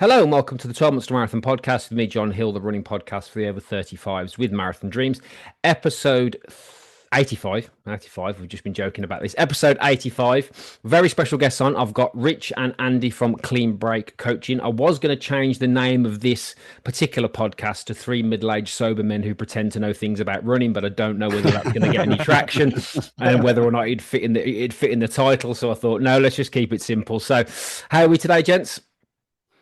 Hello and welcome to the 12 Months to Marathon podcast with me, John Hill, the running podcast for the over 35s with Marathon Dreams. Episode 85. 85. We've just been joking about this. Episode 85. Very special guests on. I've got Rich and Andy from Clean Break Coaching. I was going to change the name of this particular podcast to Three Middle-Aged Sober Men Who Pretend to Know Things About Running, but I don't know whether that's going to get any traction and whether or not it'd fit in the title. So I thought, no, let's just keep it simple. So how are we today, gents?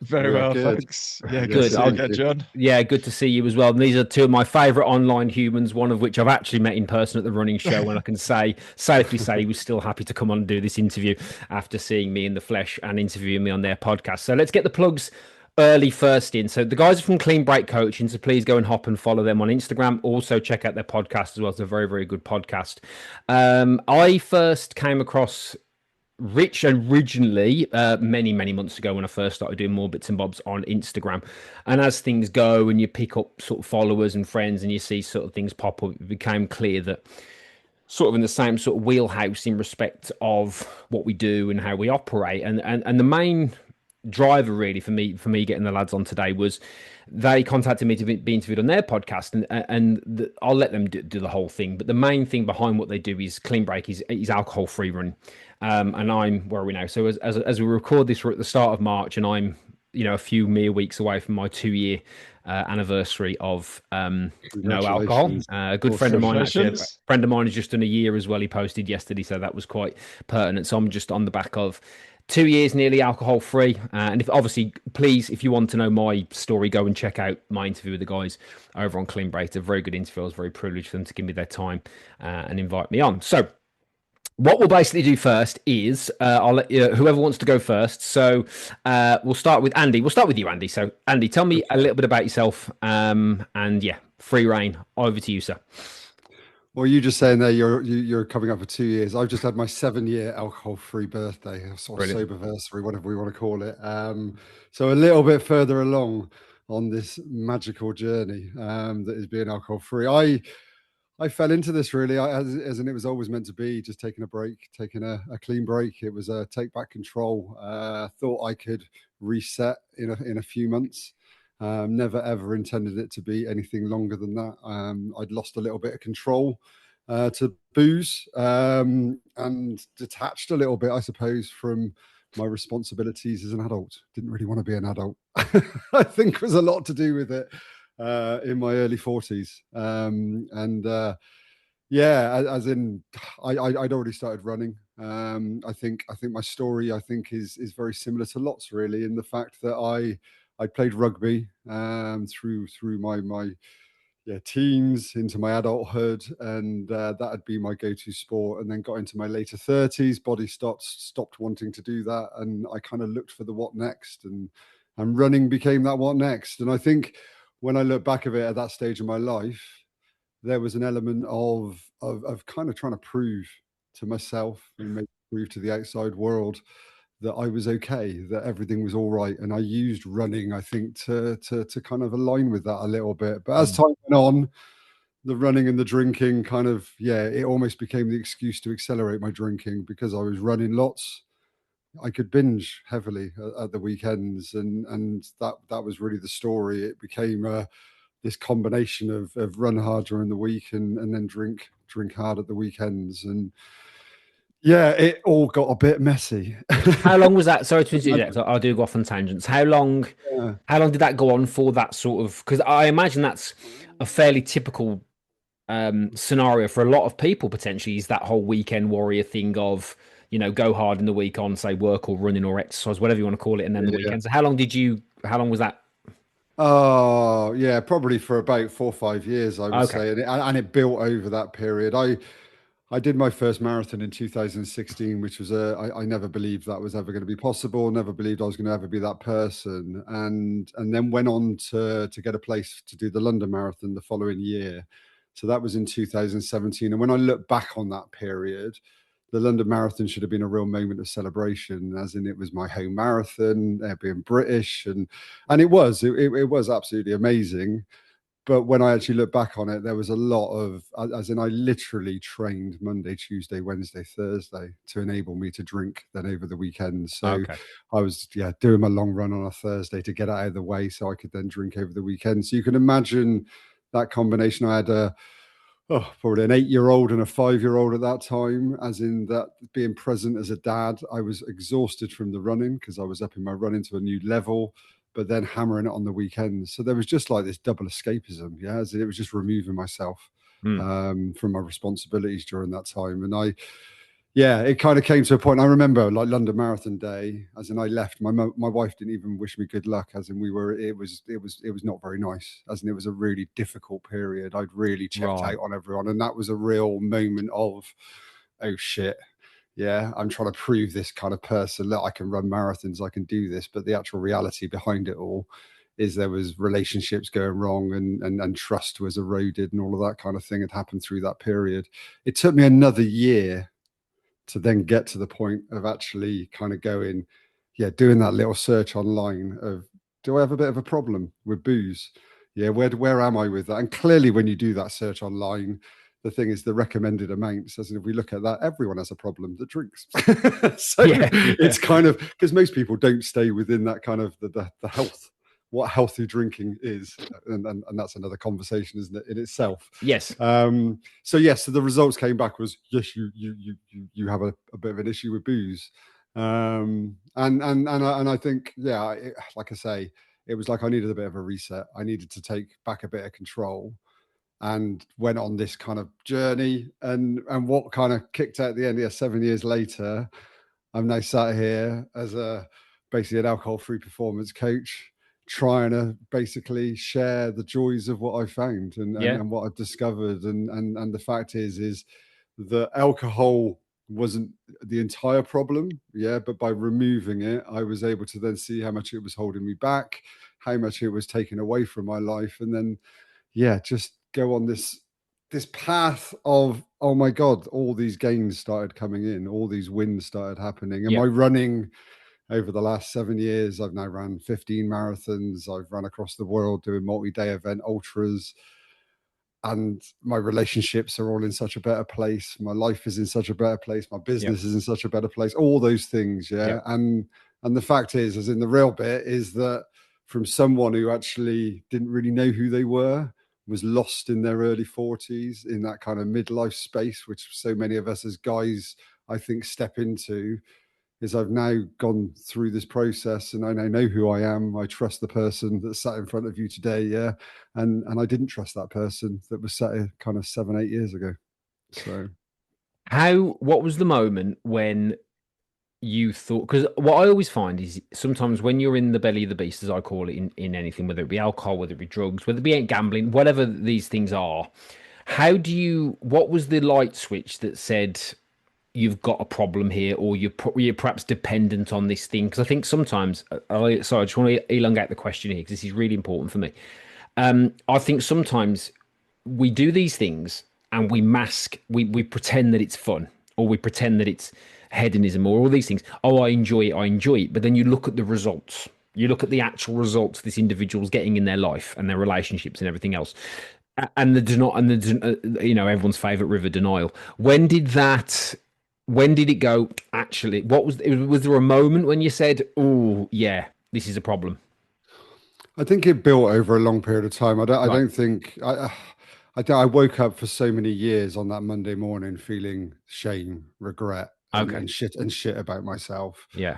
Very Yeah, well, good. thanks. Yeah, good Good. to see you again, John. Yeah, good to see you as well. And these are two of my favourite online humans, one of which I've actually met in person at the running show, and I can safely say he was still happy to come on and do this interview after seeing me in the flesh and interviewing me on their podcast. So let's get the plugs early first in. So the guys are from Clean Break Coaching, so please go and hop and follow them on Instagram. Also check out their podcast as well. It's a very, very good podcast. I first came across Rich originally many months ago when I first started doing more bits and bobs on Instagram, and as things go and you pick up sort of followers and friends and you see sort of things pop up, it became clear that sort of in the same sort of wheelhouse in respect of what we do and how we operate, and the main driver really for me getting the lads on today was they contacted me to be interviewed on their podcast, and I'll let them do the whole thing, but the main thing behind what they do is Clean Break is alcohol free running. And I'm where are we now? So as we record this, we're at the start of March, and I'm a few mere weeks away from my 2 year anniversary of no alcohol. A good friend of mine, actually, a friend of mine has just done a year as well. He posted yesterday, so that was quite pertinent. So I'm just on the back of 2 years nearly alcohol free. And if obviously, please, if you want to know my story, go and check out my interview with the guys over on Clean Break. It's a very good interview. I was very privileged for them to give me their time and invite me on. So what we'll basically do first is I'll let you, whoever wants to go first. So we'll start with Andy. We'll start with you, Andy. So Andy, tell me a little bit about yourself. And yeah, free reign. Over to you, sir. Well, you just saying there you're coming up for 2 years. I've just had my 7-year alcohol-free birthday, sort of soberversary, whatever we want to call it. So a little bit further along on this magical journey that is being alcohol-free. I fell into this really as and it was always meant to be, just taking a break, taking a clean break. It was a take back control. Thought I could reset in a few months. Never ever intended it to be anything longer than that. I'd lost a little bit of control to booze and detached a little bit, I suppose, from my responsibilities as an adult. Didn't really want to be an adult. I think was a lot to do with it. In my early 40s, yeah, as in I'd already started running. I think my story is very similar to lots, really, in the fact that I played rugby through my teens into my adulthood, and that had been my go-to sport. And then got into my later 30s, body stopped wanting to do that, and I kind of looked for the what next, and running became that what next. And I think when I look back at it at that stage of my life, there was an element of kind of trying to prove to myself and maybe prove to the outside world that I was okay, that everything was all right. And I used running, I think, to kind of align with that a little bit. But as time went on, the running and the drinking kind of, it almost became the excuse to accelerate my drinking, because I was running lots. I could binge heavily at the weekends, and that was really the story. It became this combination of run hard during the week and then drink hard at the weekends, and it all got a bit messy. How long was that? Sorry to interrupt. I'll do go off on tangents. How long did that go on for? That sort of, because I imagine that's a fairly typical scenario for a lot of people. Potentially, is that whole weekend warrior thing of, go hard in the week on, say, work or running or exercise, whatever you want to call it, and then the weekends. So how long was that? Oh, yeah, probably for about 4 or 5 years, I would say. And it built over that period. I did my first marathon in 2016, which was I never believed that was ever going to be possible. Never believed I was going to ever be that person. And then went on to get a place to do the London Marathon the following year. So that was in 2017. And when I look back on that period, the London Marathon should have been a real moment of celebration, as in it was my home marathon, being British, and it was absolutely amazing. but when I actually look back on it, there was a lot of, as in I literally trained Monday, Tuesday, Wednesday, Thursday to enable me to drink then over the weekend. So Okay. I was, doing my long run on a Thursday to get out of the way so I could then drink over the weekend. So you can imagine that combination. I had probably an 8-year-old and a 5-year-old at that time, as in that being present as a dad. I was exhausted from the running because I was up in my running to a new level, but then hammering it on the weekends. So there was just like this double escapism. Yeah. As in it was just removing myself from my responsibilities during that time. And it kind of came to a point. I remember like London Marathon Day, as in I left. My wife didn't even wish me good luck, as in it was not very nice, as in it was a really difficult period. I'd really checked out on everyone, and that was a real moment of, oh shit, yeah, I'm trying to prove this kind of person that I can run marathons, I can do this. But the actual reality behind it all is there was relationships going wrong, and trust was eroded, and all of that kind of thing had happened through that period. It took me another year to then get to the point of actually kind of doing that little search online of, do I have a bit of a problem with booze? Yeah, where am I with that? And clearly, when you do that search online, the thing is the recommended amounts. As if we look at that, everyone has a problem that drinks. So it's kind of, because most people don't stay within that kind of the health, what healthy drinking is, and that's another conversation, isn't it, in itself? Yes. So the results came back was, yes, you have a bit of an issue with booze, and I think, like I say, it was like I needed a bit of a reset. I needed to take back a bit of control, and went on this kind of journey. And what kind of kicked out at the end, 7 years later, I'm now sat here as basically an alcohol-free performance coach, trying to basically share the joys of what I found and what I've discovered. And the fact is that alcohol wasn't the entire problem, but by removing it, I was able to then see how much it was holding me back, how much it was taking away from my life, and then just go on this path of, oh my God, all these gains started coming in, all these wins started happening. And my running over the last 7 years, I've now run 15 marathons. I've run across the world doing multi-day event ultras. And my relationships are all in such a better place. My life is in such a better place. My business is in such a better place. All those things, And the fact is, as in the real bit, is that from someone who actually didn't really know who they were, was lost in their early 40s, in that kind of midlife space, which so many of us as guys, I think, step into, is I've now gone through this process, and I now know who I am. I trust the person that sat in front of you today, and I didn't trust that person that was sat here kind of 7-8 years ago. So, what was the moment when you thought? Because what I always find is sometimes when you're in the belly of the beast, as I call it, in anything, whether it be alcohol, whether it be drugs, whether it be gambling, whatever these things are, what was the light switch that said, you've got a problem here, or you're perhaps dependent on this thing? Because I think sometimes, I just want to elongate the question here, because this is really important for me. I think sometimes we do these things and we we pretend that it's fun, or we pretend that it's hedonism, or all these things. Oh, I enjoy it. But then you look at the results. You look at the actual results this individual's getting in their life and their relationships and everything else. And everyone's favorite river, denial. When did it go? Actually, was there a moment when you said, oh yeah, this is a problem? I think it built over a long period of time. I don't think I woke up for so many years on that Monday morning feeling shame, regret, and shit about myself. Yeah.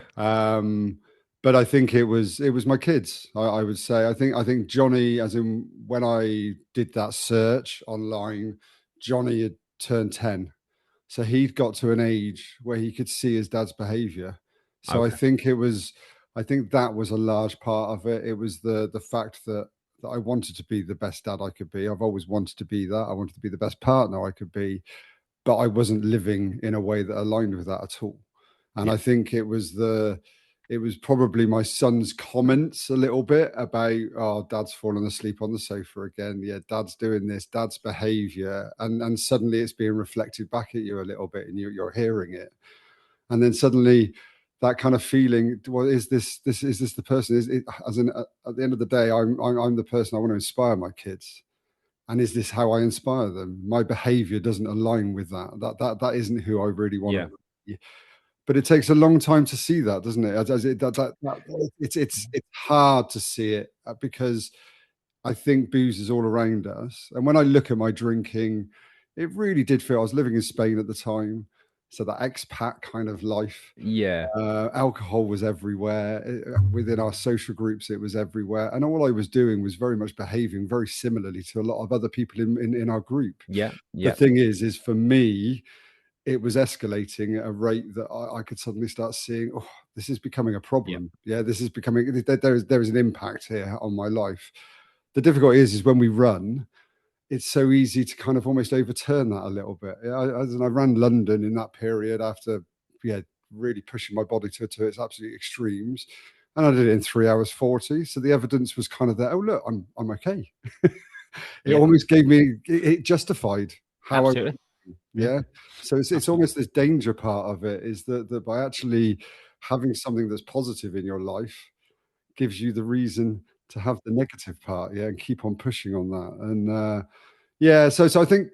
But I think it was my kids. I would say. I think Johnny, as in when I did that search online, Johnny had turned 10, so he'd got to an age where he could see his dad's behaviour. So I think that was a large part of it. It was the fact that I wanted to be the best dad I could be. I've always wanted to be that. I wanted to be the best partner I could be, but I wasn't living in a way that aligned with that at all. And I think it was probably my son's comments a little bit about, oh, dad's fallen asleep on the sofa again. Yeah, dad's doing this, dad's behavior. And suddenly it's being reflected back at you a little bit, and you're hearing it. And then suddenly that kind of feeling, well, is this the person? At the end of the day, I'm the person I want to inspire my kids. And is this how I inspire them? My behavior doesn't align with that. That isn't who I really want Yeah. to be. But it takes a long time to see that, doesn't it? It's hard to see it because I think booze is all around us. And when I look at my drinking, it really did feel I was living in Spain at the time. So that expat kind of life. Yeah. Alcohol was everywhere. Within our social groups, it was everywhere. And all I was doing was very much behaving very similarly to a lot of other people in our group. Yeah. The Yeah. thing is for me, it was escalating at a rate that I could suddenly start seeing, oh, this is becoming a problem. Yeah, this is becoming, there is an impact here on my life. The difficulty is when we run, it's so easy to kind of almost overturn that a little bit. Yeah, I ran London in that period after, really pushing my body to its absolute extremes, and I did it in 3 hours 40. So the evidence was kind of there. Oh look, I'm okay. It almost gave me, it justified how Absolutely. yeah. So it's almost this danger part of it is that by actually having something that's positive in your life gives you the reason to have the negative part, and keep on pushing on that. And so I think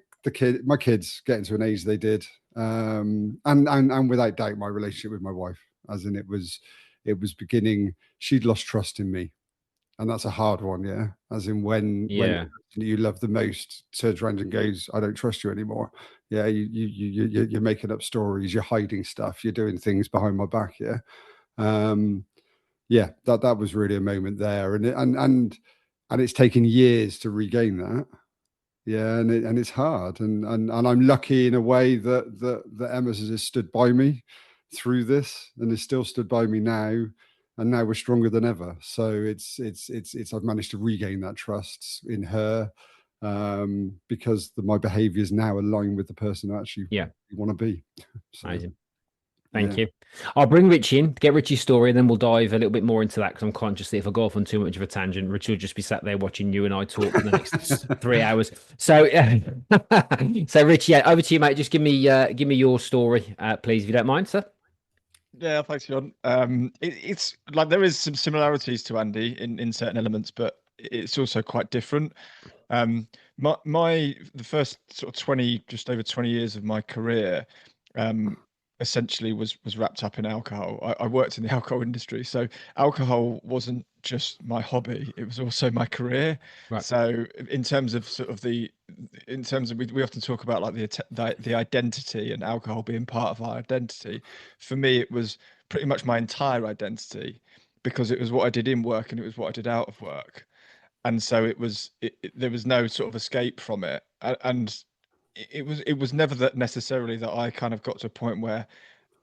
my kids getting to an age they did, and without doubt, my relationship with my wife, as in it was beginning. She'd lost trust in me, and that's a hard one, yeah. As in when you love the most turns around and goes, "I don't trust you anymore." Yeah, you're making up stories, you're hiding stuff, you're doing things behind my back, yeah. That was really a moment there, and it's taken years to regain that. Yeah, and it's hard, and I'm lucky in a way that Emma has stood by me through this, and is still stood by me now, and now we're stronger than ever. So it's I've managed to regain that trust in her, because my behaviours now align with the person I actually want to be. So, amazing. Thank you. I'll bring Rich in, get Richie's story, and then we'll dive a little bit more into that because I'm conscious that if I go off on too much of a tangent, Richie will just be sat there watching you and I talk for the next 3 hours. So, so Richie, over to you, mate. Just give me your story, please, if you don't mind, sir. Yeah, thanks, John. It's like there is some similarities to Andy in certain elements, but it's also quite different. The first sort of 20, just over 20 years of my career, essentially was wrapped up in alcohol. I worked in the alcohol industry, so alcohol wasn't just my hobby; it was also my career. Right. So, in terms of we often talk about like the identity and alcohol being part of our identity. For me, it was pretty much my entire identity because it was what I did in work and it was what I did out of work, and so there was no sort of escape from it, and it was never that necessarily that I kind of got to a point where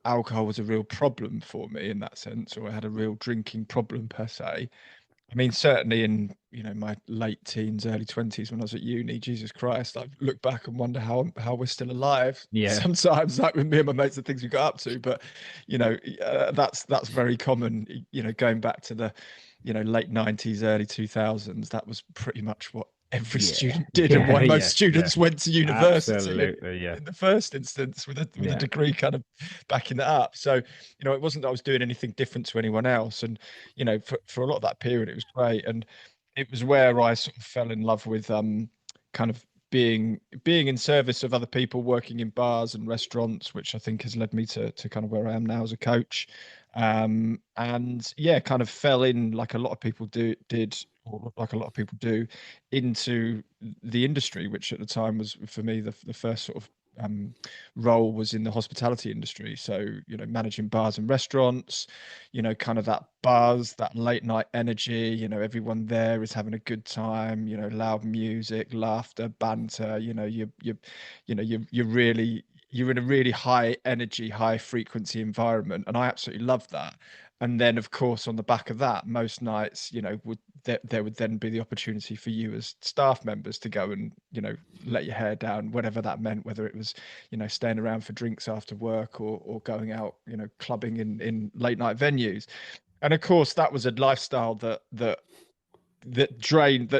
alcohol was a real problem for me in that sense, or I had a real drinking problem per se. I mean, certainly in my late teens, early 20s when I was at uni, Jesus Christ, I look back and wonder how we're still alive. Yeah. Sometimes, like with me and my mates, the things we got up to. But that's very common. Going back to the late 90s, early 2000s, that was pretty much what every student did and why most students went to university in the first instance with a degree kind of backing that up. So it wasn't that I was doing anything different to anyone else, and for a lot of that period it was great, and it was where I sort of fell in love with kind of being in service of other people, working in bars and restaurants, which I think has led me to kind of where I am now as a coach. And kind of fell in like a lot of people did, or like a lot of people do, into the industry, which at the time was for me the first sort of role was in the hospitality industry. So managing bars and restaurants, kind of that buzz, that late night energy. Everyone there is having a good time. Loud music, laughter, banter. You're in a really high energy, high frequency environment, and I absolutely love that. And then, of course, on the back of that, most nights, there would then be the opportunity for you as staff members to go and, let your hair down, whatever that meant, whether it was, staying around for drinks after work or going out, clubbing in late night venues. And of course, that was a lifestyle that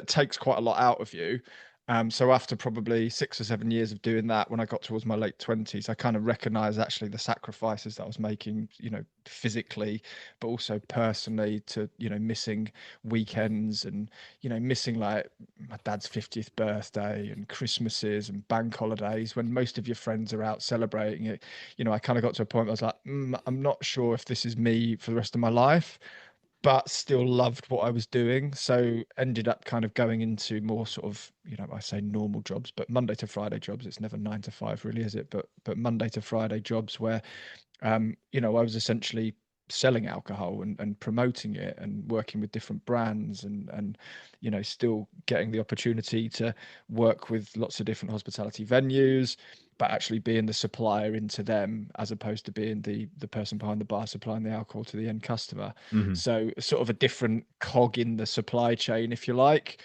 takes quite a lot out of you. So after probably 6 or 7 years of doing that, when I got towards my late 20s, I kind of recognized actually the sacrifices that I was making, physically, but also personally, to, missing weekends, and, missing like my dad's 50th birthday and Christmases and bank holidays when most of your friends are out celebrating it. I kind of got to a point where I was like, I'm not sure if this is me for the rest of my life, but still loved what I was doing. So ended up kind of going into more sort of, I say normal jobs, but Monday to Friday jobs. It's never 9 to 5 really, is it? But Monday to Friday jobs where, I was essentially selling alcohol and promoting it and working with different brands, and still getting the opportunity to work with lots of different hospitality venues, but actually being the supplier into them as opposed to being the person behind the bar supplying the alcohol to the end customer. Mhm. So sort of a different cog in the supply chain, if you like,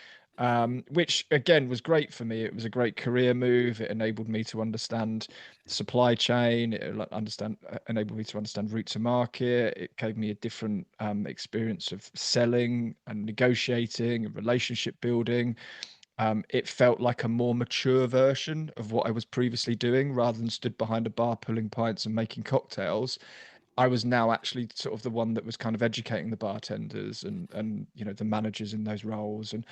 which again was great for me. It was a great career move. It enabled me to understand supply chain. Enabled me to understand route to market. It gave me a different experience of selling and negotiating and relationship building. It felt like a more mature version of what I was previously doing. Rather than stood behind a bar pulling pints and making cocktails, I was now actually sort of the one that was kind of educating the bartenders and the managers in those roles, and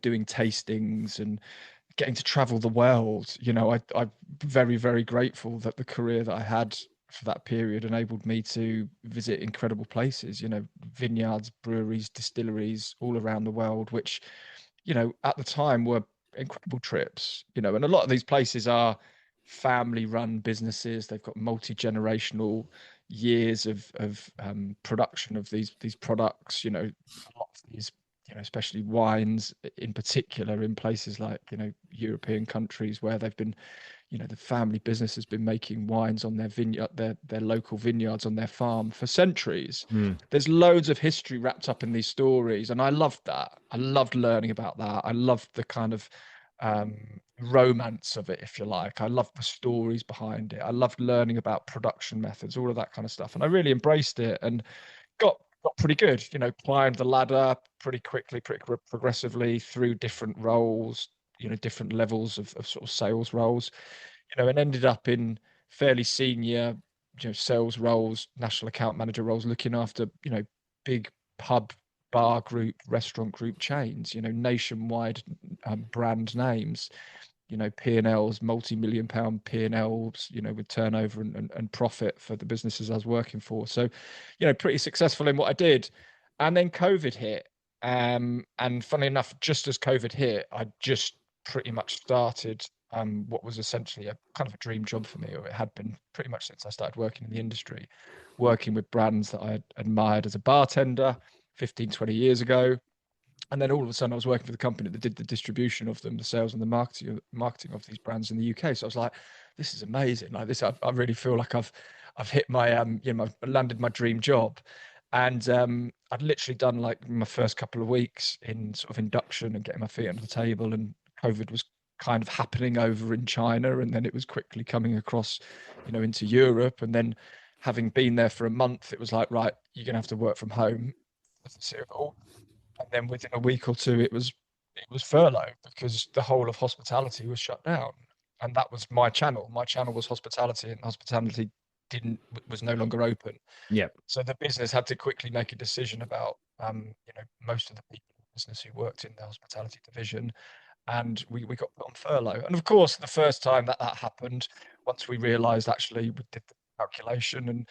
doing tastings and getting to travel the world. I'm very, very grateful that the career that I had for that period enabled me to visit incredible places, vineyards, breweries, distilleries all around the world, which, at the time were incredible trips, and a lot of these places are family run businesses. They've got multi-generational years of production of these products, a lot of these, especially wines in particular, in places like, European countries where they've been, the family business has been making wines on their vineyard, their local vineyards on their farm for centuries. Mm. There's loads of history wrapped up in these stories, and I loved that. I loved learning about that. I loved the kind of um, romance of it, if you like. I loved the stories behind it. I loved learning about production methods, all of that kind of stuff, and I really embraced it and got pretty good. Climbed the ladder pretty quickly, progressively through different roles, different levels of sort of sales roles, and ended up in fairly senior, sales roles, national account manager roles, looking after, big pub, bar group, restaurant group chains, nationwide brand names, P&Ls, multi-million pound P&Ls, with turnover and profit for the businesses I was working for. So, pretty successful in what I did. And then COVID hit. And funny enough, just as COVID hit, I just pretty much started what was essentially a kind of a dream job for me, or it had been pretty much since I started working in the industry, working with brands that I had admired as a bartender 15, 20 years ago. And then all of a sudden I was working for the company that did the distribution of them, the sales and the marketing of these brands in the UK. So I was like, this is amazing. Like this, I really feel like I've hit my landed my dream job. And I'd literally done like my first couple of weeks in sort of induction and getting my feet under the table, and COVID was kind of happening over in China, and then it was quickly coming across, into Europe. And then having been there for a month, it was like, right, you're gonna have to work from home. And then within a week or two, it was furlough because the whole of hospitality was shut down, and that was my channel. My channel was hospitality, and hospitality didn't was no longer open. Yeah. So the business had to quickly make a decision about, most of the people in the business who worked in the hospitality division, and we got put on furlough. And of course, the first time that happened, once we realised actually we did the calculation and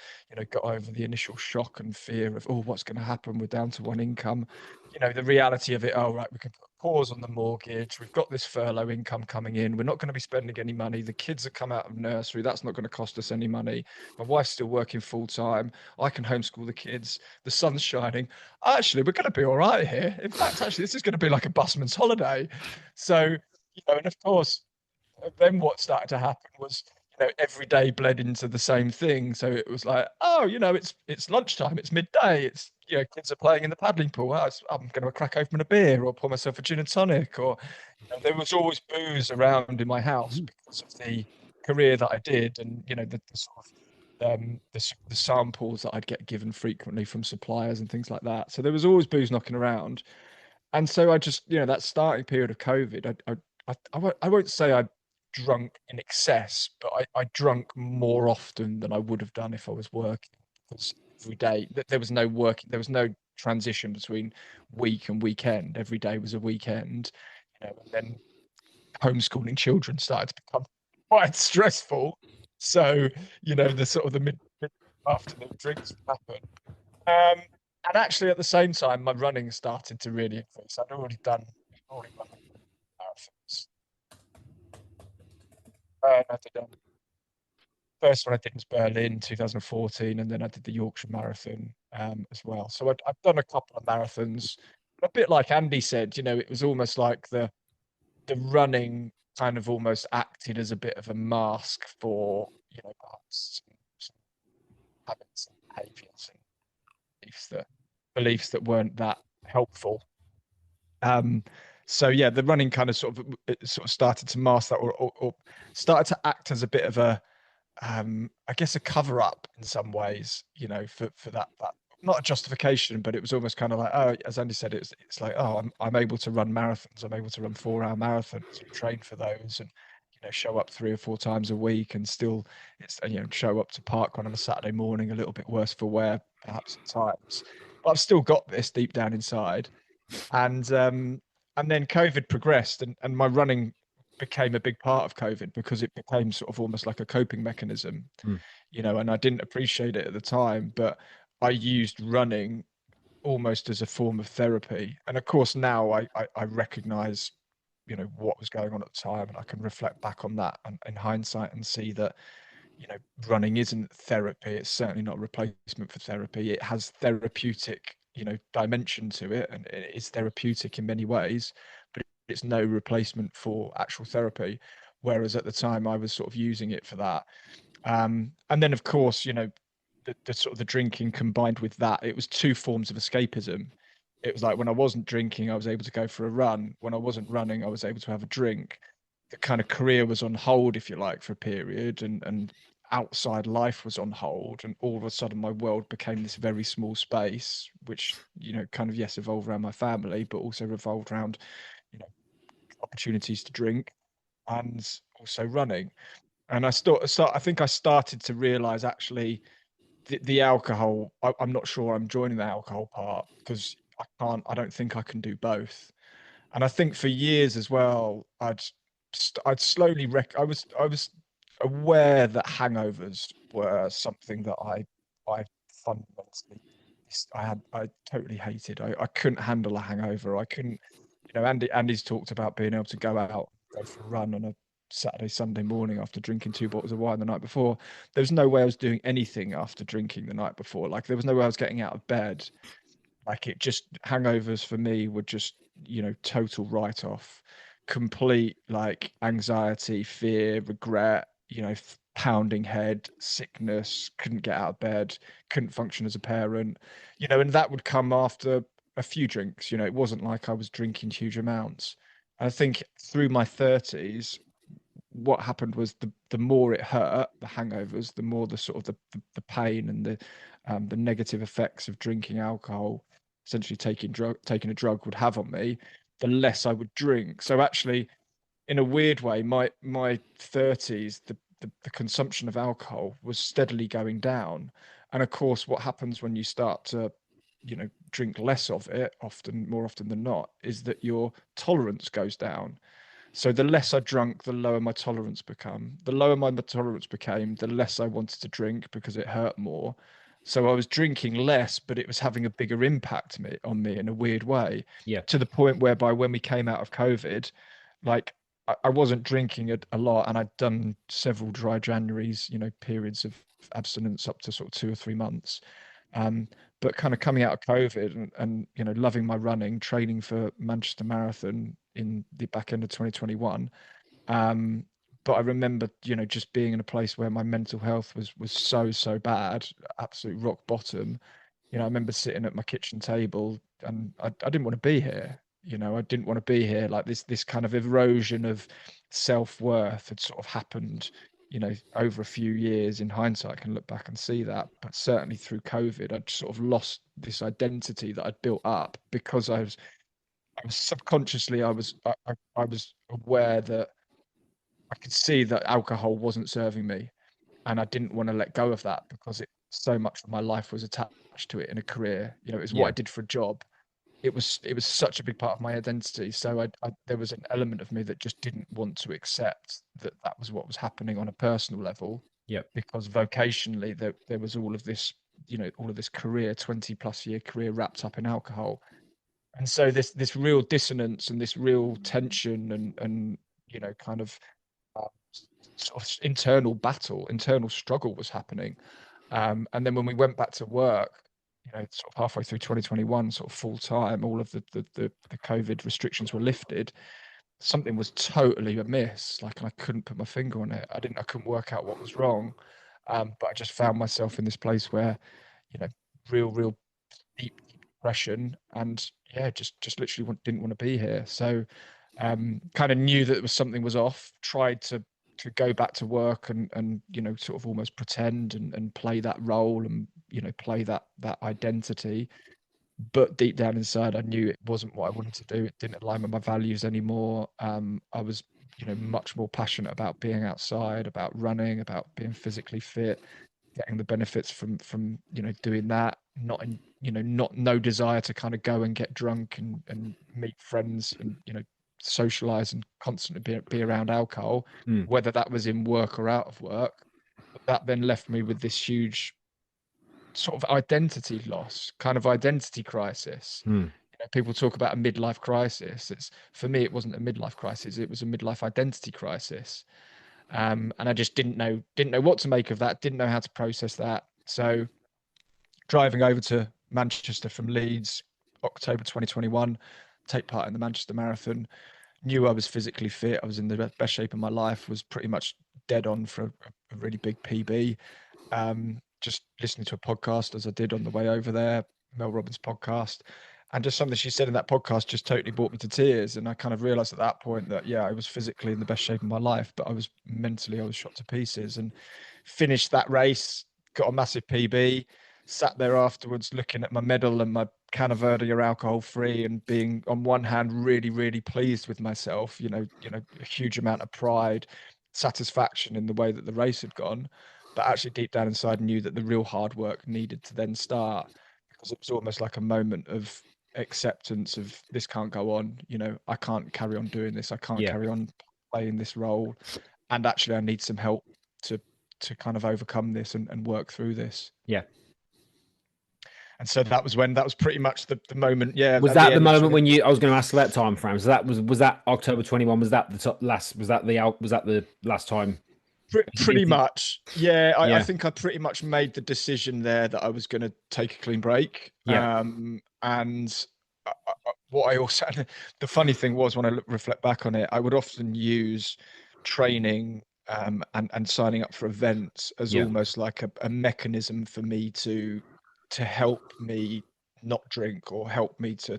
got over the initial shock and fear of, oh, what's going to happen? We're down to one income. The reality of it. Oh, right, we can put a pause on the mortgage. We've got this furlough income coming in. We're not going to be spending any money. The kids have come out of nursery. That's not going to cost us any money. My wife's still working full time. I can homeschool the kids. The sun's shining. Actually, we're going to be all right here. In fact, actually, this is going to be like a busman's holiday. So, and of course, then what started to happen was, every day bled into the same thing. So it was like, oh, it's lunchtime, it's midday, it's, kids are playing in the paddling pool. I'm going to crack open a beer or pour myself a gin and tonic. Or there was always booze around in my house because of the career that I did, and the sort of the samples that I'd get given frequently from suppliers and things like that. So there was always booze knocking around. And so I just, that starting period of COVID, I I won't say I drunk in excess, but I drunk more often than I would have done if I was working. Because every day there was no working, there was no transition between week and weekend. Every day was a weekend, and then homeschooling children started to become quite stressful. So, the sort of the mid afternoon drinks would happen. And actually, at the same time, my running started to really increase. Already run marathons. And I did first one I did was Berlin 2014, and then I did the Yorkshire Marathon as well. So I've done a couple of marathons. A bit like Andy said, it was almost like the running kind of almost acted as a bit of a mask for, perhaps some habits and behaviors and beliefs that weren't that helpful. Um, so yeah, the running kind of sort of started to mask that, or started to act as a bit of a, I guess, a cover up in some ways, for that not a justification, but it was almost kind of like, oh, as Andy said, it's like, oh, I'm able to run marathons, I'm able to run 4-hour marathons and train for those, and show up 3 or 4 times a week, and still it's show up to park on a Saturday morning a little bit worse for wear perhaps at times, but I've still got this deep down inside. And then COVID progressed, and my running became a big part of COVID because it became sort of almost like a coping mechanism, Mm. and I didn't appreciate it at the time, but I used running almost as a form of therapy. And of course, now I recognize, what was going on at the time, and I can reflect back on that and in hindsight and see that, running isn't therapy. It's certainly not a replacement for therapy. It has therapeutic, dimension to it, and it is therapeutic in many ways, but it's no replacement for actual therapy. Whereas at the time, I was sort of using it for that. And then, of course, the sort of the drinking combined with that, it was two forms of escapism. It was like when I wasn't drinking, I was able to go for a run. When I wasn't running, I was able to have a drink. The kind of career was on hold, if you like, for a period, and outside life was on hold, and all of a sudden my world became this very small space, which, kind of, yes, evolved around my family, but also revolved around, you know, opportunities to drink and also running. And I think I started to realize, actually, the alcohol, I'm not sure I'm joining the alcohol part, because I don't think I can do both. And I think for years as well, I'd slowly I was aware that hangovers were something that I fundamentally I totally hated. I couldn't handle a hangover. I couldn't, Andy's talked about being able to go out, go for a run on a Saturday, Sunday morning after drinking 2 bottles of wine the night before. There was no way I was doing anything after drinking the night before. Like, there was no way I was getting out of bed. Like, it just, hangovers for me were just, total write off, complete, like, anxiety, fear, regret, pounding head, sickness, couldn't get out of bed, couldn't function as a parent, and that would come after a few drinks. It wasn't like I was drinking huge amounts. I think through my 30s, what happened was the more it hurt, the hangovers, the more the sort of the pain and the negative effects of drinking alcohol, essentially taking a drug, would have on me, the less I would drink. So actually, in a weird way, my 30s, the consumption of alcohol was steadily going down. And of course, what happens when you start to, drink less of it, more often than not, is that your tolerance goes down. So the less I drank, the lower my tolerance became. The lower my tolerance became, the less I wanted to drink because it hurt more. So I was drinking less, but it was having a bigger impact on me in a weird way, Yeah. to the point whereby when we came out of COVID, like, I wasn't drinking a lot, and I'd done several dry Januaries, periods of abstinence up to sort of 2 or 3 months. Um, but kind of coming out of COVID, and loving my running, training for Manchester Marathon in the back end of 2021. Um, but I remember, just being in a place where my mental health was so bad, absolute rock bottom. I remember sitting at my kitchen table, and I didn't want to be here. I didn't want to be here. Like, this kind of erosion of self-worth had sort of happened, over a few years. In hindsight, I can look back and see that. But certainly through COVID, I'd sort of lost this identity that I'd built up, because I subconsciously, I was aware that I could see that alcohol wasn't serving me, and I didn't want to let go of that because so much of my life was attached to it in a career. You know, it was what I Yeah. did for a job. It was such a big part of my identity. So there was an element of me that just didn't want to accept that that was what was happening on a personal level, Yep. because vocationally there was all of this, all of this career, 20 plus year career wrapped up in alcohol. And so this real dissonance and this real tension and kind of uh, sort of internal battle, internal struggle was happening. And then when we went back to work, sort of halfway through 2021, sort of full time, all of the COVID restrictions were lifted. Something was totally amiss. Like, I couldn't put my finger on it. I couldn't work out what was wrong. But I just found myself in this place where, you know, real deep depression, and yeah, just literally didn't want to be here. So kind of knew that something was off, tried to go back to work and sort of almost pretend and play that role, and play that identity. But deep down inside, I knew it wasn't what I wanted to do. It didn't align with my values anymore. I was much more passionate about being outside, about running, about being physically fit, getting the benefits from doing that, not in not no desire to kind of go and get drunk and meet friends and socialize and constantly be around alcohol, Mm. whether that was in work or out of work. But that then left me with this huge sort of identity loss, kind of identity crisis. Mm. People talk about a midlife crisis. For me, it wasn't a midlife crisis, it was a midlife identity crisis. And I just didn't know what to make of that, didn't know how to process that. So driving over to Manchester from Leeds, October 2021, take part in the Manchester Marathon, knew I was physically fit, I was in the best shape of my life, was pretty much dead on for a really big PB. Just listening to a podcast as I did on the way over there, Mel Robbins' podcast, and just something she said in that podcast just totally brought me to tears. And I kind of realized at that point that, yeah, I was physically in the best shape of my life, but I was shot to pieces. And finished that race, got a massive PB, sat there afterwards looking at my medal and my can of Verdia alcohol free, and being on one hand really, really pleased with myself, a huge amount of pride, satisfaction in the way that the race had gone. But actually deep down inside knew that the real hard work needed to then start, because it was almost like a moment of acceptance of, this can't go on. I can't carry on doing this. I can't Yeah. carry on playing this role. And actually I need some help to kind of overcome this and work through this. Yeah. And so that was pretty much the moment. Yeah. Was that the moment when I was going to ask about time frames? Was that October 21? Was that the last time? Pretty much. Yeah. I Yeah. think I pretty much made the decision there that I was going to take a clean break. Yeah. And what I also, the funny thing was, when I reflect back on it, I would often use training and signing up for events as Yeah. almost like a mechanism for me to help me not drink, or help me to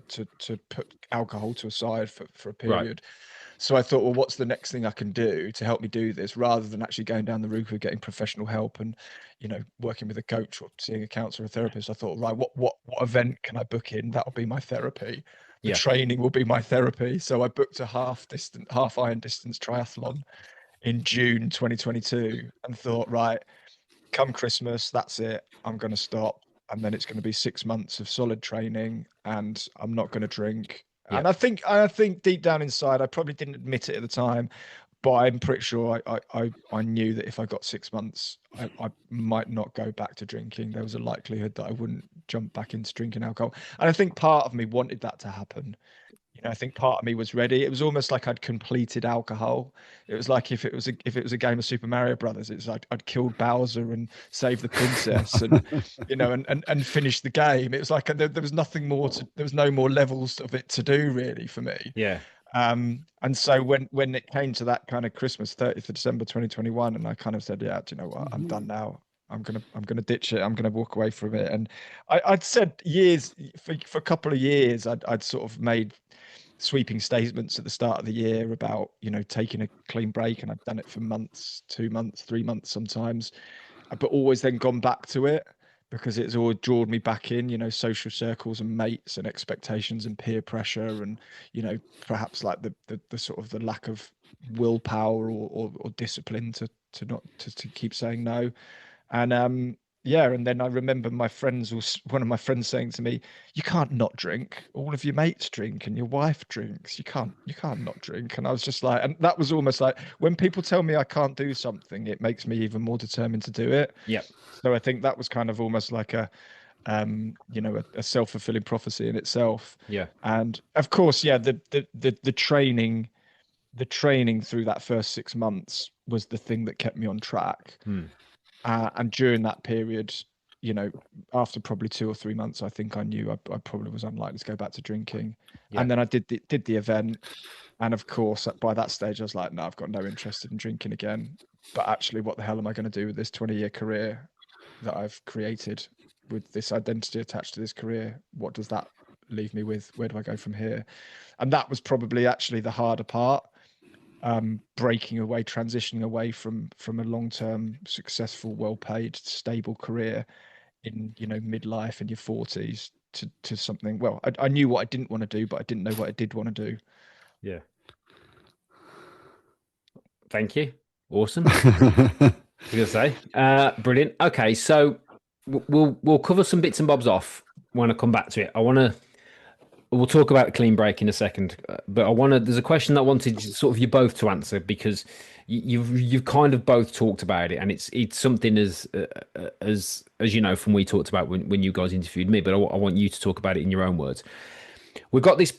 put alcohol to a side for a Right. period. So I thought, well, what's the next thing I can do to help me do this, rather than actually going down the route of getting professional help and, working with a coach or seeing a counselor or therapist. I thought, right, what event can I book in? That'll be my therapy. The Yeah. training will be my therapy. So I booked a half iron distance triathlon in June 2022, and thought, right, come Christmas, that's it. I'm going to stop. And then it's going to be 6 months of solid training, and I'm not going to drink. Yeah. And I think deep down inside, I probably didn't admit it at the time, but I'm pretty sure I knew that if I got 6 months, I might not go back to drinking. There was a likelihood that I wouldn't jump back into drinking alcohol. And I think part of me wanted that to happen. I think part of me was ready. It was almost like I'd completed alcohol. It was like if it was a game of Super Mario Brothers, it's like I'd killed Bowser and saved the princess, and and finished the game. It was like there was nothing more there was no more levels of it to do, really, for me. Yeah. And so when it came to that kind of Christmas, 30th of December 2021, and I kind of said, yeah, do you know what? I'm done now. I'm gonna ditch it. I'm gonna walk away from it. And I'd said years, for a couple of years, I'd sort of made sweeping statements at the start of the year about, taking a clean break, and I'd done it for months, 2 months, 3 months sometimes, but always then gone back to it, because it's all drawn me back in, you know, social circles and mates and expectations and peer pressure, and, you know, perhaps like the sort of the lack of willpower or discipline to not to keep saying no. And yeah, and then I remember one of my friends saying to me, "You can't not drink. All of your mates drink, and your wife drinks. You can't not drink." And I was just like, and that was almost like, when people tell me I can't do something, it makes me even more determined to do it. Yeah. So I think that was kind of almost like a you know, a self-fulfilling prophecy in itself. Yeah. And of course, yeah, the training through that first 6 months was the thing that kept me on track. And during that period, you know, after probably 2 or 3 months, I think I knew I probably was unlikely to go back to drinking. Yeah. And then I did the event, and of course, by that stage, I was like, no, I've got no interest in drinking again. But actually, what the hell am I going to do with this 20-year career that I've created, with this identity attached to this career? What does that leave me with? Where do I go from here? And that was probably actually the harder part. Breaking away, transitioning away from a long-term, successful, well-paid, stable career in, you know, midlife in your 40s to something. Well, I knew what I didn't want to do, but I didn't know what I did want to do. Yeah. Thank you. Awesome. I was gonna say, brilliant. Okay, so we'll cover some bits and bobs off when I come back to it. We'll talk about clean break in a second, but there's a question that I wanted sort of you both to answer, because you've kind of both talked about it, and it's something as you know, from we talked about when you guys interviewed me, but I want you to talk about it in your own words. We've got this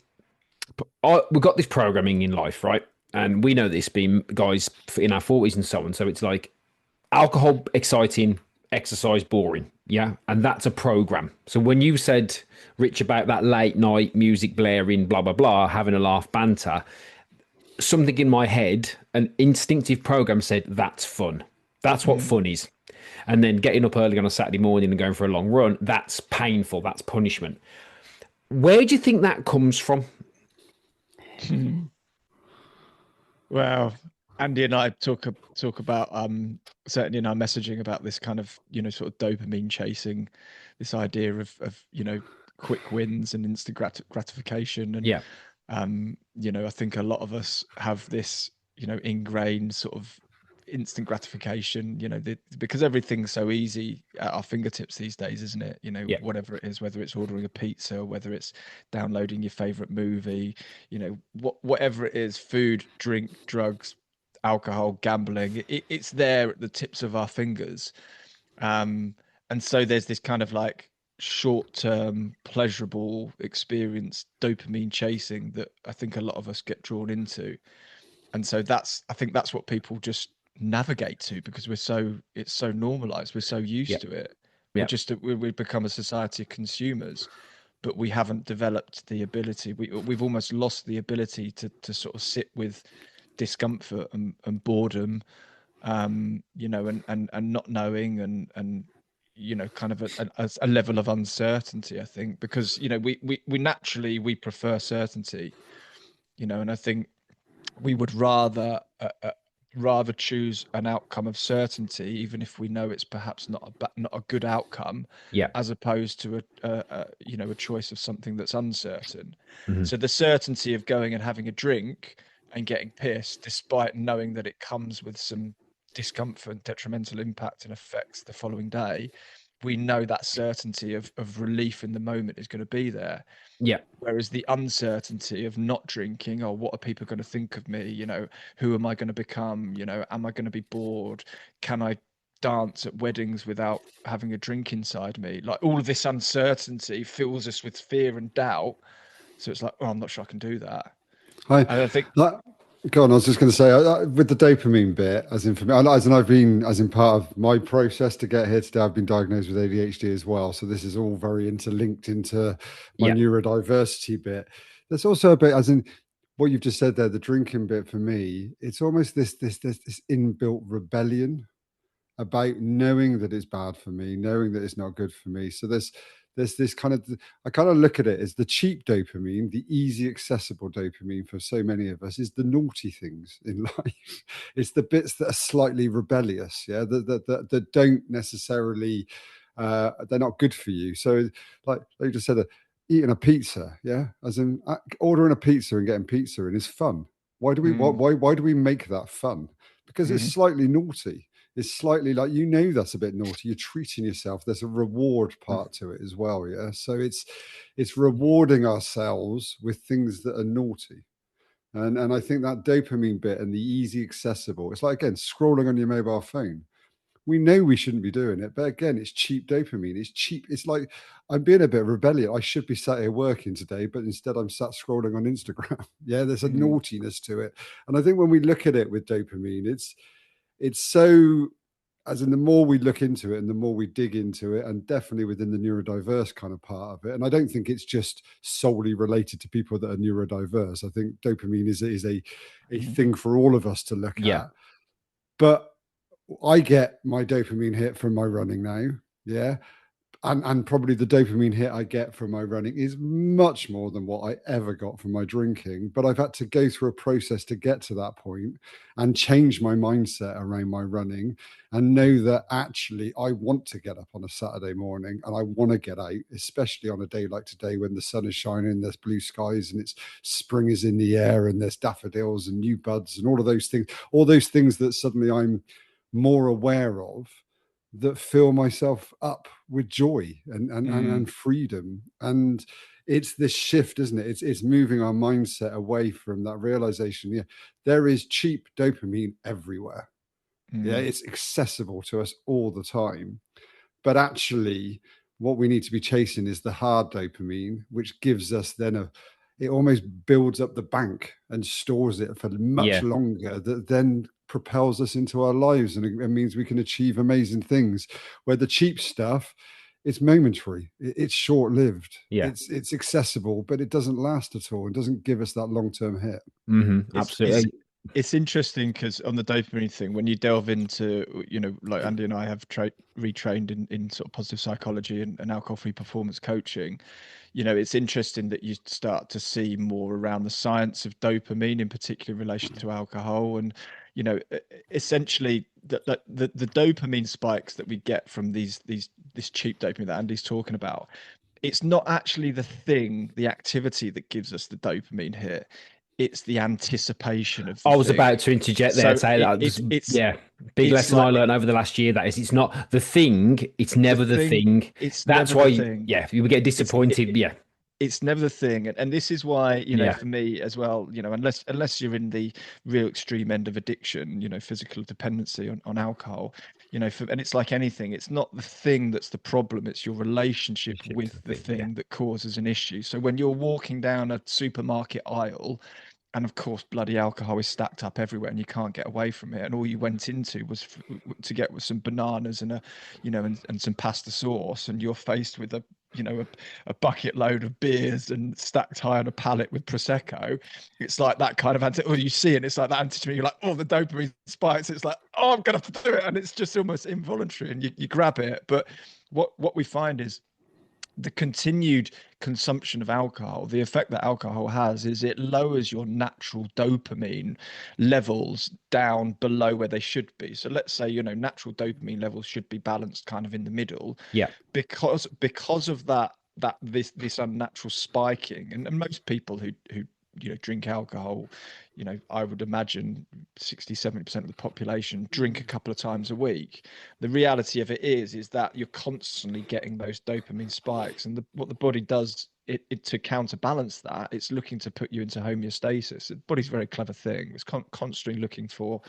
programming in life, right? And we know this, being guys in our 40s and so on. So it's like alcohol exciting, exercise boring. Yeah. And that's a program. So when you said, Rich, about that late night music blaring, blah, blah, blah, having a laugh, banter, something in my head, an instinctive program said, that's fun. That's what fun is. And then getting up early on a Saturday morning and going for a long run, that's painful. That's punishment. Where do you think that comes from? Well, Andy and I talk about certainly in our messaging about this kind of, you know, sort of dopamine chasing, this idea of you know, quick wins and instant gratification. And Yeah. you know, I think a lot of us have this, you know, ingrained sort of instant gratification, you know, because everything's so easy at our fingertips these days, isn't it? You know, Yeah. whatever it is, whether it's ordering a pizza, whether it's downloading your favorite movie, you know, whatever it is, food, drink, drugs, alcohol, gambling, it's there at the tips of our fingers. And so there's this kind of like short-term pleasurable experience, dopamine chasing, that I think a lot of us get drawn into. And so I think that's what people just navigate to, because it's so normalized, we're so used to it. We've become a society of consumers, but we haven't developed the ability, we've almost lost the ability to sort of sit with discomfort and boredom, you know, and not knowing, and you know, kind of a level of uncertainty, I think, because, you know, we naturally, we prefer certainty, you know, and I think we would rather choose an outcome of certainty, even if we know it's perhaps not a good outcome, Yeah. as opposed to a you know, a choice of something that's uncertain. Mm-hmm. So the certainty of going and having a drink and getting pissed, despite knowing that it comes with some discomfort and detrimental impact and effects the following day, we know that certainty of relief in the moment is going to be there. Yeah. Whereas the uncertainty of not drinking, or what are people going to think of me? You know, who am I going to become? You know, am I going to be bored? Can I dance at weddings without having a drink inside me? Like, all of this uncertainty fills us with fear and doubt. So it's like, oh, I'm not sure I can do that. And I think Go on. I was just going to say, with the dopamine bit, as in for me, I've been, as in part of my process to get here today, I've been diagnosed with ADHD as well. So this is all very interlinked into my neurodiversity bit. There's also a bit, as in what you've just said there, the drinking bit for me, it's almost this inbuilt rebellion about knowing that it's bad for me, knowing that it's not good for me. So there's this kind of, I kind of look at it as the cheap dopamine, the easy accessible dopamine for so many of us is the naughty things in life. It's the bits that are slightly rebellious, that don't necessarily they're not good for you. So like you just said, eating a pizza, yeah, as in ordering a pizza and getting pizza in is fun. Why do we why do we make that fun? Because it's slightly naughty. It's slightly like, that's a bit naughty. You're treating yourself. There's a reward part to it as well, yeah. So it's rewarding ourselves with things that are naughty. And I think that dopamine bit and the easy accessible, it's like, again, scrolling on your mobile phone. We know we shouldn't be doing it, but again, it's cheap dopamine. It's cheap. It's like, I'm being a bit rebellious. I should be sat here working today, but instead I'm sat scrolling on Instagram. Yeah, there's a naughtiness to it. And I think when we look at it with dopamine, it's so, as in, the more we look into it and the more we dig into it, and definitely within the neurodiverse kind of part of it. And I don't think it's just solely related to people that are neurodiverse. I think dopamine is a thing for all of us to look at. But I get my dopamine hit from my running now. Yeah. And probably the dopamine hit I get from my running is much more than what I ever got from my drinking. But I've had to go through a process to get to that point and change my mindset around my running and know that actually I want to get up on a Saturday morning and I want to get out, especially on a day like today when the sun is shining, there's blue skies and it's spring is in the air and there's daffodils and new buds and all those things that suddenly I'm more aware of, that fill myself up with joy and freedom. And it's this shift, isn't it? It's moving our mindset away from that realization. Yeah, there is cheap dopamine everywhere. Yeah, it's accessible to us all the time. But actually, what we need to be chasing is the hard dopamine, which gives us then it almost builds up the bank and stores it for much longer, that then propels us into our lives, and it means we can achieve amazing things. Where the cheap stuff, it's momentary, it's short-lived, it's accessible, but it doesn't last at all. It doesn't give us that long-term hit. Absolutely. It's interesting because on the dopamine thing, when you delve into, like Andy and I have retrained in sort of positive psychology and alcohol-free performance coaching, it's interesting that you start to see more around the science of dopamine, in particular in relation to alcohol. And, essentially the dopamine spikes that we get from this cheap dopamine that Andy's talking about, it's not actually the activity that gives us the dopamine hit. It's the anticipation of the I was thing. about to interject there and So say that big it's lesson I like learned over the last year, that is, it's not the thing, it's never the thing. It's That's never why, the thing. you would get disappointed. It's never the thing, and this is why, for me as well, unless you're in the real extreme end of addiction, physical dependency on alcohol, and it's like anything, it's not the thing that's the problem, it's your relationship with the thing that causes an issue. So when you're walking down a supermarket aisle, and of course bloody alcohol is stacked up everywhere and you can't get away from it, and all you went into was to get with some bananas and and some pasta sauce, and you're faced with a bucket load of beers and stacked high on a pallet with prosecco. It's like that kind of you see it, it's like that antidote. You're like, oh, the dopamine spikes. It's like, oh, I'm gonna have to do it, and it's just almost involuntary, and you grab it. But what we find is the continued consumption of alcohol, the effect that alcohol has is it lowers your natural dopamine levels down below where they should be. So let's say, natural dopamine levels should be balanced kind of in the middle. Because of this unnatural spiking, and most people who drink alcohol, I would imagine 60-70% of the population drink a couple of times a week. The reality of it is that you're constantly getting those dopamine spikes, and what the body does it to counterbalance that, it's looking to put you into homeostasis. The body's a very clever thing. It's constantly looking for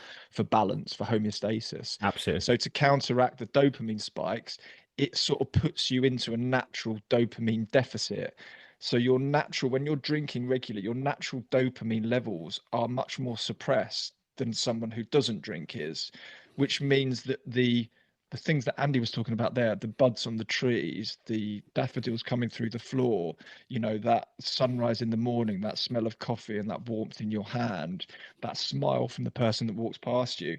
balance, for homeostasis. Absolutely. So to counteract the dopamine spikes, it sort of puts you into a natural dopamine deficit. So when you're drinking regularly, your natural dopamine levels are much more suppressed than someone who doesn't drink is, which means that the things that Andy was talking about there, the buds on the trees, the daffodils coming through the floor, that sunrise in the morning, that smell of coffee and that warmth in your hand, that smile from the person that walks past you,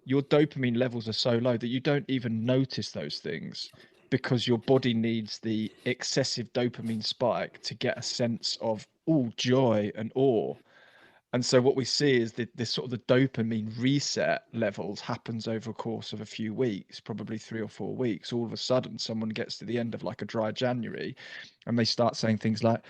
your dopamine levels are so low that you don't even notice those things, because your body needs the excessive dopamine spike to get a sense of joy and awe. And so what we see is this sort of the dopamine reset levels happens over a course of a few weeks, probably 3 or 4 weeks. All of a sudden, someone gets to the end of like a dry January, and they start saying things like,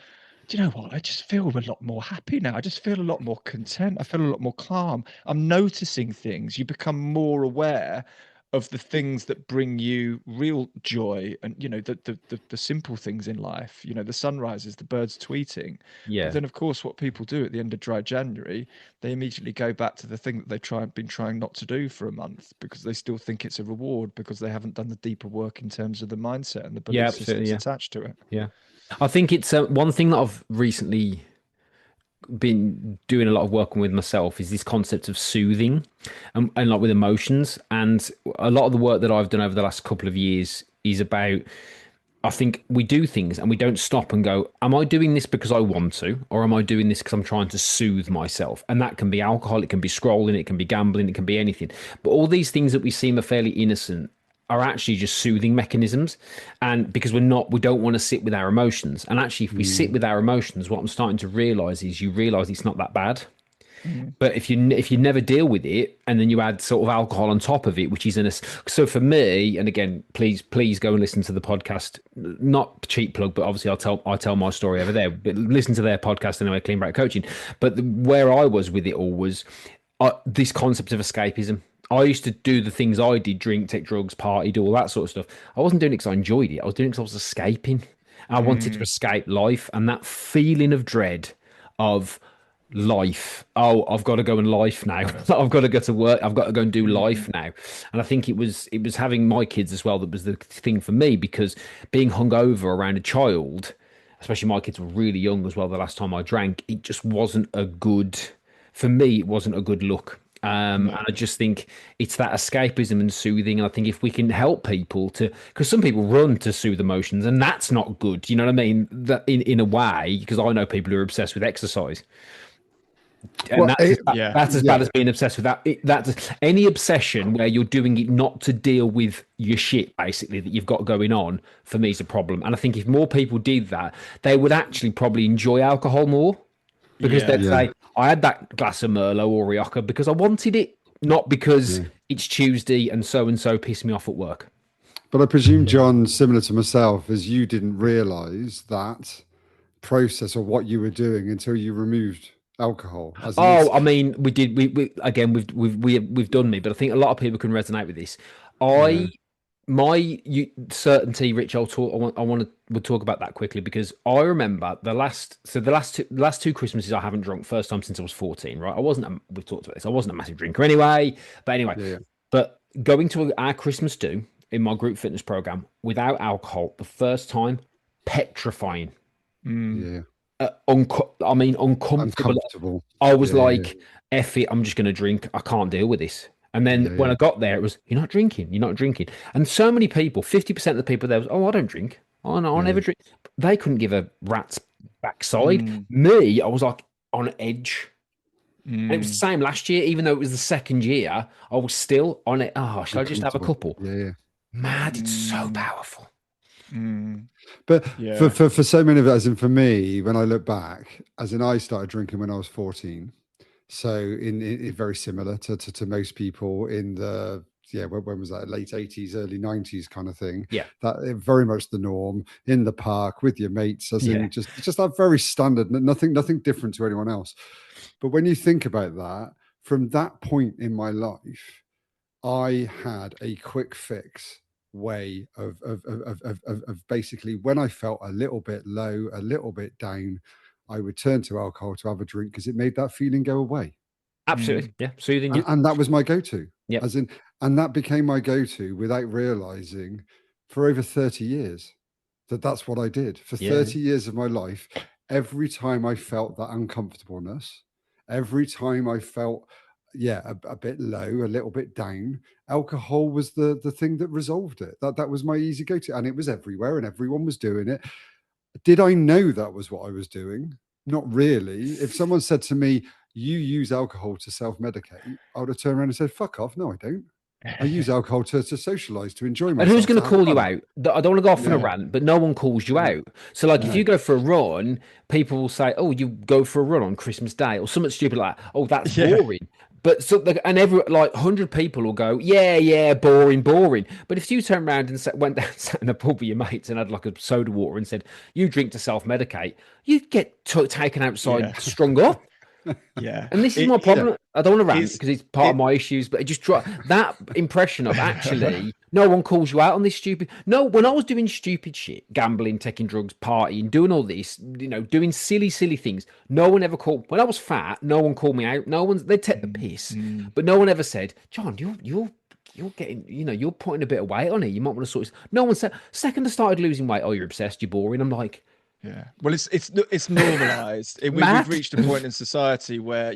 do you know what? I just feel a lot more happy now. I just feel a lot more content. I feel a lot more calm. I'm noticing things. You become more aware of the things that bring you real joy, and the simple things in life, the sunrises, the birds tweeting. Yeah. But then of course what people do at the end of dry January, they immediately go back to the thing that they've been trying not to do for a month, because they still think it's a reward, because they haven't done the deeper work in terms of the mindset and the Yeah, belief absolutely. systems Yeah. attached to it. Yeah. I think it's one thing that I've recently been doing a lot of working with myself is this concept of soothing and like with emotions. And a lot of the work that I've done over the last couple of years is about, I think we do things and we don't stop and go, am I doing this because I want to, or am I doing this because I'm trying to soothe myself? And that can be alcohol, it can be scrolling, it can be gambling, it can be anything. But all these things that we seem are fairly innocent are actually just soothing mechanisms. And because we don't want to sit with our emotions. And actually, if we sit with our emotions, what I'm starting to realize is you realize it's not that bad. But if you never deal with it, and then you add sort of alcohol on top of it, which is so for me, and again, please go and listen to the podcast. Not cheap plug, but obviously I tell my story over there. But listen to their podcast anyway, Clean Break Coaching. But where I was with it all was this concept of escapism. I used to do the things I did: drink, take drugs, party, do all that sort of stuff. I wasn't doing it because I enjoyed it. I was doing it because I was escaping. I wanted to escape life, and that feeling of dread of life. Oh, I've got to go in life now. I've got to go to work. I've got to go and do life now. And I think it was having my kids as well that was the thing for me, because being hungover around a child, especially my kids were really young as well. The last time I drank, it just wasn't a good for me. It wasn't a good look. And I just think it's that escapism and soothing. And I think if we can help people because some people run to soothe emotions, and that's not good. You know what I mean? That in a way, because I know people who are obsessed with exercise. And Well, that's as bad as being obsessed with that. That's any obsession where you're doing it not to deal with your shit, basically, that you've got going on, for me is a problem. And I think if more people did that, they would actually probably enjoy alcohol more, because they'd say, I had that glass of Merlot or Rioja because I wanted it, not because it's Tuesday and so pissed me off at work. But I presume, John, similar to myself, as you didn't realise that process or what you were doing until you removed alcohol. I mean, we did. We again, we've done me, but I think a lot of people can resonate with this. Certainty, Rich. We'll talk about that quickly, because I remember the last two Christmases I haven't drunk. First time since I was 14. Right, we've talked about this. I wasn't a massive drinker anyway. But anyway, but going to our Christmas do in my group fitness program without alcohol, the first time, petrifying. Uncomfortable. I was like, F it, I'm just going to drink. I can't deal with this. And then when I got there, it was, you're not drinking. And so many people, 50% of the people there was, I don't drink. Oh, no, I never drink. They couldn't give a rat's backside. Me, I was like on edge. And it was the same last year, even though it was the second year, I was still on it. Oh, should I just have a couple? Mad, it's so powerful. But for so many of us, and for me, when I look back, as in I started drinking when I was 14. So in very similar to most people in the when was that, late 80s, early 90s kind of thing. That very much the norm, in the park with your mates, as in just that very standard, nothing different to anyone else. But when you think about that, from that point in my life, I had a quick fix way of basically, when I felt a little bit low, a little bit down, I would turn to alcohol to have a drink, because it made that feeling go away. Absolutely. Soothing you. And that was my go-to. And that became my go-to without realizing, for over 30 years, that's what I did. For 30 years of my life, every time I felt that uncomfortableness, every time I felt a bit low, a little bit down, alcohol was the thing that resolved it. That was my easy go-to, and it was everywhere and everyone was doing it. Did I know that was what I was doing? Not really. If someone said to me, you use alcohol to self-medicate, I would have turned around and said, fuck off. No, I don't. I use alcohol to socialize, to enjoy And who's myself, going to to have call you fun. out? I don't want to go off on a Yeah, rant, but no one calls you no, out. So, like, if no. you go for a run, people will say, "Oh, you go for a run on Christmas Day," or something stupid like, "Oh, that's Yeah, boring." But and every like 100 people will go, "Yeah, yeah, boring, boring." But if you turn around and went down, sat in a pub with your mates, and had like a soda water and said, "You drink to self-medicate," you'd get taken yeah, outside, strung up. yeah. And this is my It you know problem. I don't want to rant it's because it's part of it my issues, but it just that impression of actually no one calls you out on this stupid. No, when I was doing stupid shit, gambling, taking drugs, partying, doing all this, doing silly, silly things, no one ever called. When I was fat, no one called me out. No one's they take the Mm, piss, mm. but no one ever said, "John, you're getting, you're putting a bit of weight on it. You might want to sort this." No one said. Second, I started losing weight. Oh, you're obsessed. You're boring. I'm like, Yeah. Well, it's normalized. We've mad. reached a point in society where,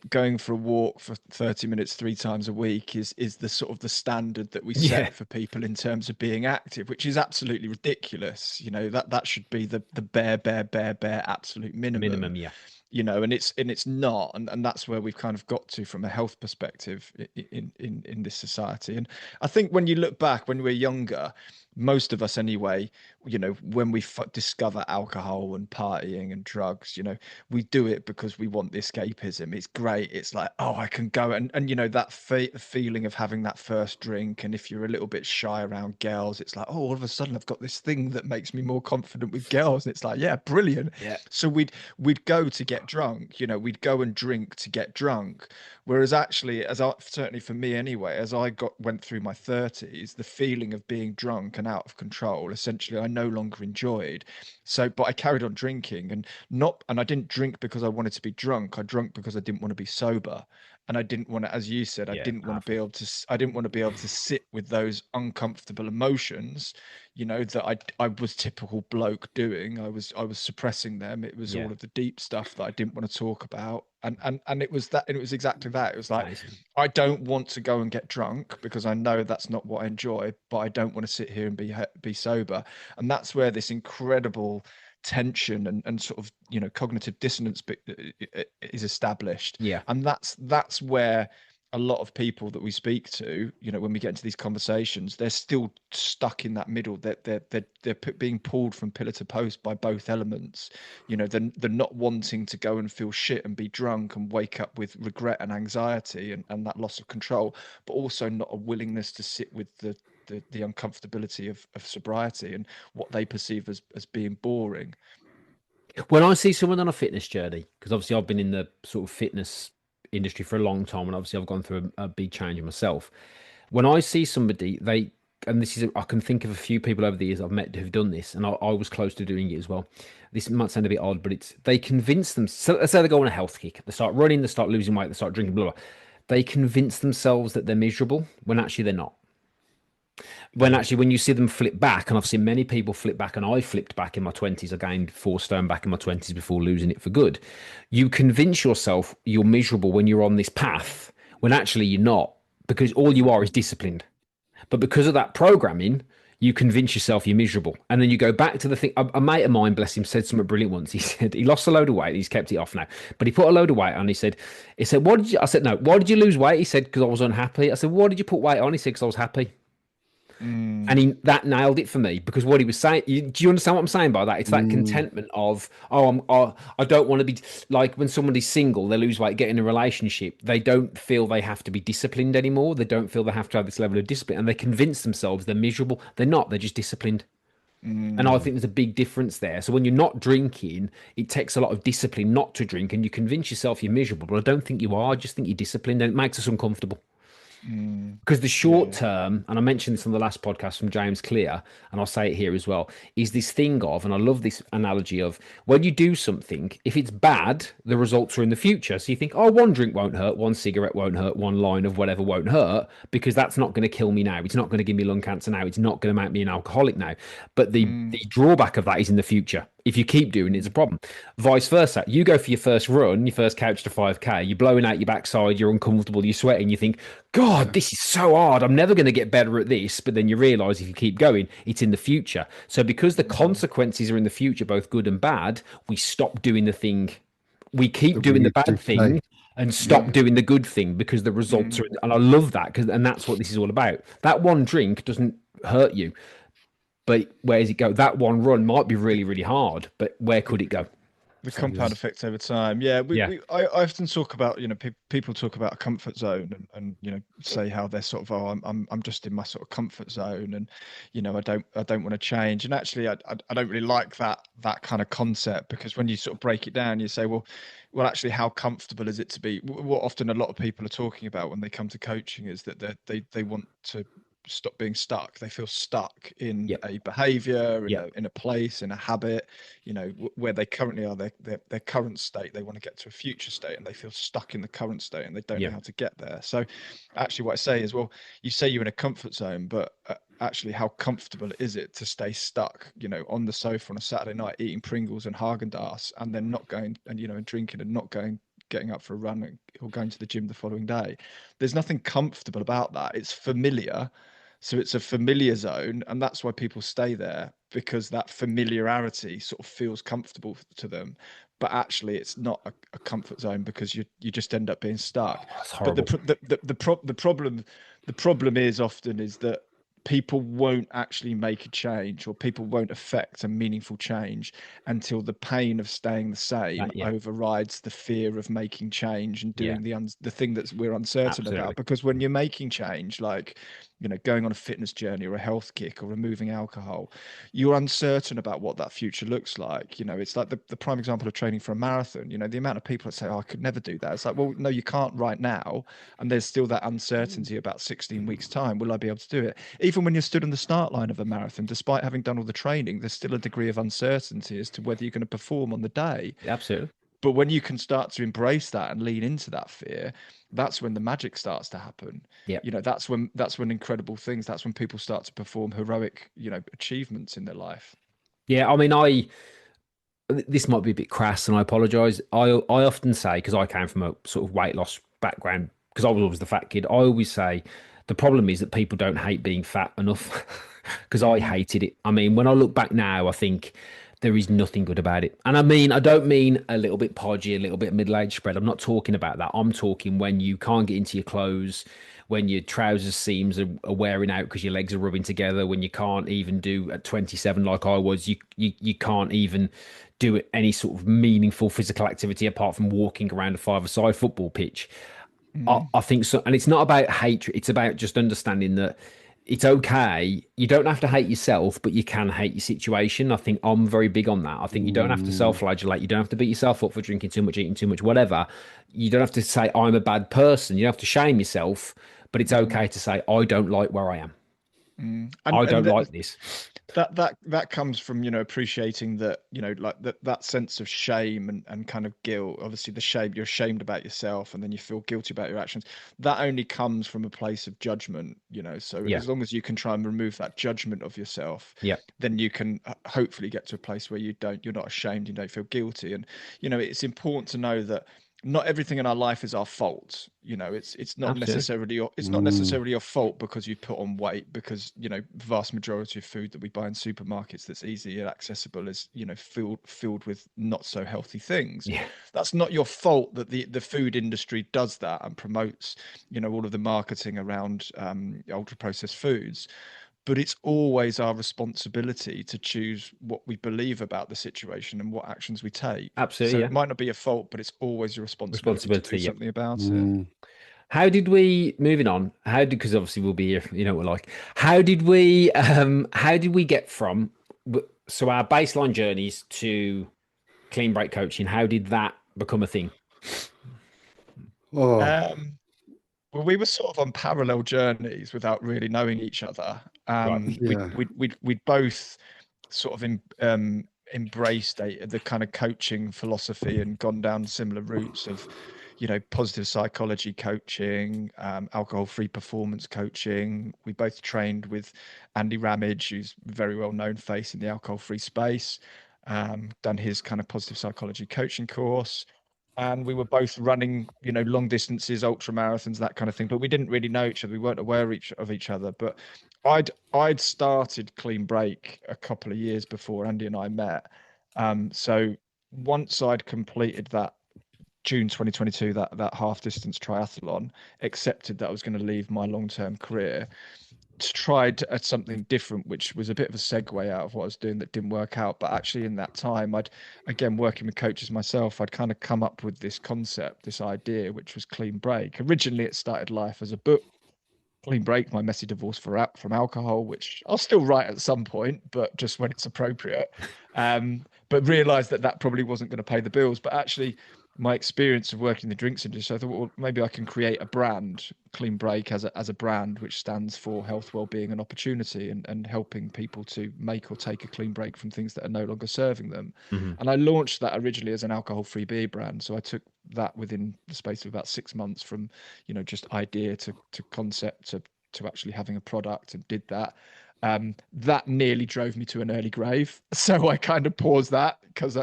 going for a walk for 30 minutes 3 times a week is the sort of the standard that we Yeah, set for people in terms of being active, which is absolutely ridiculous. That should be the bare absolute minimum. minimum. Yeah, And it's not, and that's where we've kind of got to from a health perspective in this society. And I think when you look back when we're younger, most of us anyway, when we discover alcohol and partying and drugs, we do it because we want the escapism. It's great. It's like, oh, I can go and that feeling of having that first drink. And if you're a little bit shy around girls, it's like, oh, all of a sudden I've got this thing that makes me more confident with girls. And it's like, yeah, brilliant. yeah, So we'd go to get drunk, we'd go and drink to get drunk. Whereas actually, certainly for me anyway, as I went through my 30s, the feeling of being drunk and out of control, essentially, I no longer enjoyed. So, but I carried on drinking, and I didn't drink because I wanted to be drunk. I drank because I didn't want to be sober. And I didn't want to, as you said, I yeah. didn't want to be Powerful. able to, I didn't want to be able to sit with those uncomfortable emotions, that I was typical bloke doing. I was suppressing them. It was Yeah, all of the deep stuff that I didn't want to talk about. And it was that, and it was exactly that. It was like, amazing. I don't want to go and get drunk because I know that's not what I enjoy, but I don't want to sit here and be sober. And that's where this incredible tension and sort of cognitive dissonance is established. Yeah. And that's where a lot of people that we speak to, when we get into these conversations, they're still stuck in that middle. They're being pulled from pillar to post by both elements. They're not wanting to go and feel shit and be drunk and wake up with regret and anxiety and that loss of control, but also not a willingness to sit with the uncomfortability of sobriety and what they perceive as being boring. When I see someone on a fitness journey, because obviously I've been in the sort of fitness industry for a long time, and obviously I've gone through a big change myself. When I see somebody, and this is, I can think of a few people over the years I've met who've done this, and I was close to doing it as well. This might sound a bit odd, but they convince them. So let's say they go on a health kick, they start running, they start losing weight, they start drinking, blah, blah. They convince themselves that they're miserable when actually they're not. When Yeah. actually, when you see them flip back, and I've seen many people flip back, and I flipped back in my 20s. I gained 4 stone back in my 20s before losing it for good. You convince yourself you're miserable when you're on this path, when actually you're not, because all you are is disciplined. But because of that programming, you convince yourself you're miserable. And then you go back to the thing. A mate of mine, bless him, said something brilliant once. He said he lost a load of weight. He's kept it off now. But he put a load of weight on. He said, what did you, I said, no, why did you lose weight? He said, because I was unhappy. I said, why did you put weight on? He said, because I was happy. And Mm, that nailed it for me because what he was saying, do you understand what I'm saying by that? It's that Mm, contentment of, I don't want to be like when somebody's single, they lose weight, get in a relationship. They don't feel they have to be disciplined anymore. They don't feel they have to have this level of discipline and they convince themselves they're miserable. They're not, they're just disciplined. And I mm, think there's a big difference there. So when you're not drinking, it takes a lot of discipline not to drink and you convince yourself you're miserable, but I don't think you are. I just think you're disciplined and it makes us uncomfortable. mm. Because the short Yeah. term, and I mentioned this on the last podcast from James Clear, and I'll say it here as well, is this thing of, and I love this analogy of when you do something, if it's bad, the results are in the future. So you think, oh, one drink won't hurt, one cigarette won't hurt, one line of whatever won't hurt, because that's not going to kill me now. It's not going to give me lung cancer now. It's not going to make me an alcoholic now. But the Mm, drawback of that is in the future. If you keep doing it, it's a mm, problem. Vice versa. You go for your first run, your first couch to 5K, you're blowing out your backside, you're uncomfortable, you're sweating, you think, God, yeah. this is so hard. I'm never going to get better at this. But then you realize if you keep going, it's in the future. So because the mm, consequences are in the future, both good and bad, we stop doing the thing. We keep That we doing the used to bad today. thing and stop Yeah. doing the good thing because the results Mm. are. And I love that and that's what this is all about. That one drink doesn't hurt you, but where does it go? That one run might be really, really hard, but where could it go? The So compound effect over time. Yeah, yeah, I often talk about, people talk about a comfort zone, and say how they're sort of, oh, I'm just in my sort of comfort zone, and I don't want to change. And actually, I don't really like that kind of concept, because when you sort of break it down, you say, well, actually, how comfortable is it to be? What often a lot of people are talking about when they come to coaching is that they want to stop being stuck. They feel stuck in yep, a behavior, in yep, a place, in a habit, where they currently are, their current state. They want to get to a future state, and they feel stuck in the current state, and they don't know yep. how to get there. So actually what I say is, well, you say you're in a comfort zone, but actually, how comfortable is it to stay stuck, on the sofa on a Saturday night eating Pringles and Haagen-Dazs, and then not going and drinking and not getting up for a run, or going to the gym the following day? There's nothing comfortable about that. It's familiar. So it's a familiar zone, and that's why people stay there, because that familiarity sort of feels comfortable to them. But actually, it's not a comfort zone, because you just end up being stuck. Oh, that's But horrible. the problem is often is that people won't actually make a change, or people won't affect a meaningful change, until the pain of staying the same Yeah, overrides the fear of making change and yeah, doing the thing that we're uncertain absolutely. about. Because when you're making change, like going on a fitness journey, or a health kick, or removing alcohol, you're uncertain about what that future looks like. It's like the prime example of training for a marathon. The amount of people that say, oh, I could never do that. It's like, well, no, you can't right now. And there's still that uncertainty about 16 weeks time. Will I be able to do it? Even when you're stood on the start line of a marathon, despite having done all the training, there's still a degree of uncertainty as to whether you're going to perform on the day. Absolutely. But when you can start to embrace that and lean into that fear, that's when the magic starts to happen. Yeah. That's when incredible things, that's when people start to perform heroic, achievements in their life. Yeah, I mean, this might be a bit crass, and I apologize. I often say, because I came from a sort of weight loss background, because I was always the fat kid. I always say the problem is that people don't hate being fat enough, because I Mm, hated it. I mean, when I look back now, I think there is nothing good about it. And I mean, I don't mean a little bit podgy, a little bit middle-aged spread. I'm not talking about that. I'm talking when you can't get into your clothes, when your trousers seams are wearing out because your legs are rubbing together, when you can't even do at 27 like I was, you can't even do any sort of meaningful physical activity apart from walking around a five-a-side football pitch. mm, I think so. And it's not about hatred. It's about just understanding that it's okay. You don't have to hate yourself, but you can hate your situation. I think I'm very big on that. I think you don't have to Mm, self-flagellate. You don't have to beat yourself up for drinking too much, eating too much, whatever. You don't have to say I'm a bad person. You don't have to shame yourself, but it's mm, okay to say I don't like where I am. mm. I And don't that like this. that comes from appreciating that, like that sense of shame and kind of guilt. Obviously, the shame, you're ashamed about yourself, and then you feel guilty about your actions. That only comes from a place of judgment. So Yeah. as long as you can try and remove that judgment of yourself, Yeah. then you can hopefully get to a place where you're not ashamed, you don't feel guilty. And it's important to know that not everything in our life is our fault. It's not Absolutely. necessarily mm, your fault because you put on weight, because the vast majority of food that we buy in supermarkets that's easy and accessible is filled with not so healthy things. Yeah. That's not your fault that the food industry does that and promotes all of the marketing around ultra processed foods. But it's always our responsibility to choose what we believe about the situation and what actions we take. Absolutely. So it Yeah. might not be a fault, but it's always your responsibility to do Responsibility. Yeah. something about it. mm. How did we moving on? How did because obviously we'll be here, what we're like. How did we get from so our baseline journeys to clean break coaching? How did that become a thing? Oh, Um, well, we were sort of on parallel journeys without really knowing each other. Right. yeah. We'd both sort of embraced the kind of coaching philosophy and gone down similar routes of, positive psychology coaching, alcohol-free performance coaching. We both trained with Andy Ramage, who's a very well-known face in the alcohol-free space, done his kind of positive psychology coaching course. And we were both running, long distances, ultra marathons, that kind of thing. But we didn't really know each other. We weren't aware of each other. But I'd started Clean Break a couple of years before Andy and I met. So once I'd completed June 2022, that half distance triathlon, accepted that I was going to leave my long-term career, tried at something different, which was a bit of a segue out of what I was doing that didn't work out. But actually, in that time, I'd, again, working with coaches myself, I'd kind of come up with this concept, this idea, which was clean break. Originally, it started life as a book, Clean Break, My Messy Divorce from Alcohol, which I'll still write at some point, but just when it's appropriate. But realized that that probably wasn't going to pay the bills. But actually, my experience of working in the drinks industry, I thought, well, maybe I can create a brand, Clean Break, as a brand, which stands for health, well-being, and opportunity, and helping people to make or take a clean break from things that are no longer serving them. Hmm. And I launched that originally as an alcohol-free beer brand. So I took that within the space of about 6 months from, just idea to concept to actually having a product, and did that. That nearly drove me to an early grave. So I kind of paused that because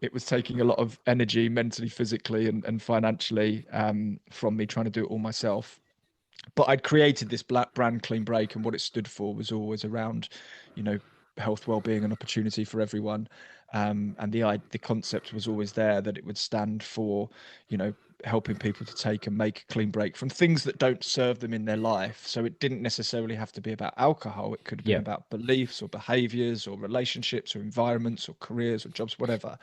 it was taking a lot of energy mentally, physically, and financially from me trying to do it all myself. But I'd created this black brand, Clean Break, and what it stood for was always around, you know, health, well-being, and opportunity for everyone. And the concept was always there that it would stand for, helping people to take and make a clean break from things that don't serve them in their life. So it didn't necessarily have to be about alcohol. It could have been Yeah. about beliefs or behaviors or relationships or environments or careers or jobs, whatever.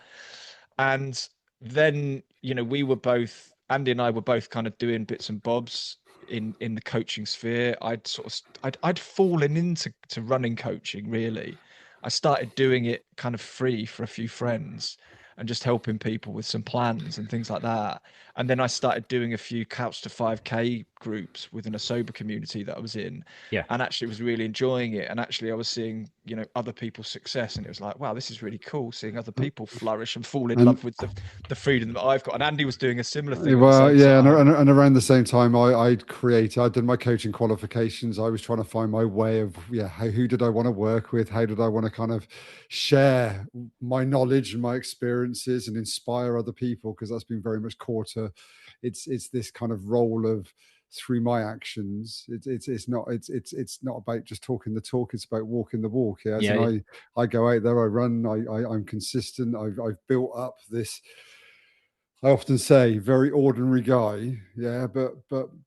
And then, we were both, Andy and I were both kind of doing bits and bobs in the coaching sphere. I'd fallen into running coaching, really. I started doing it kind of free for a few friends and just helping people with some plans and things like that. And then I started doing a few couch to 5K groups within a sober community that I was in, Yeah. and actually was really enjoying it. And actually I was seeing, other people's success, and it was like, wow, this is really cool, seeing other people flourish and fall in And love with the freedom that I've got. And Andy was doing a similar thing at the well, same yeah, time. and around the same time, I'd done my coaching qualifications. I was trying to find my way of, who did I want to work with? How did I want to kind of share my knowledge and my experiences and inspire other people? Because that's been very much core to, it's this kind of role of, through my actions, it's not about just talking the talk. It's about walking the walk. Yeah, as Yeah. in I go out there, I run, I'm consistent. I've built up this. I often say very ordinary guy, yeah, but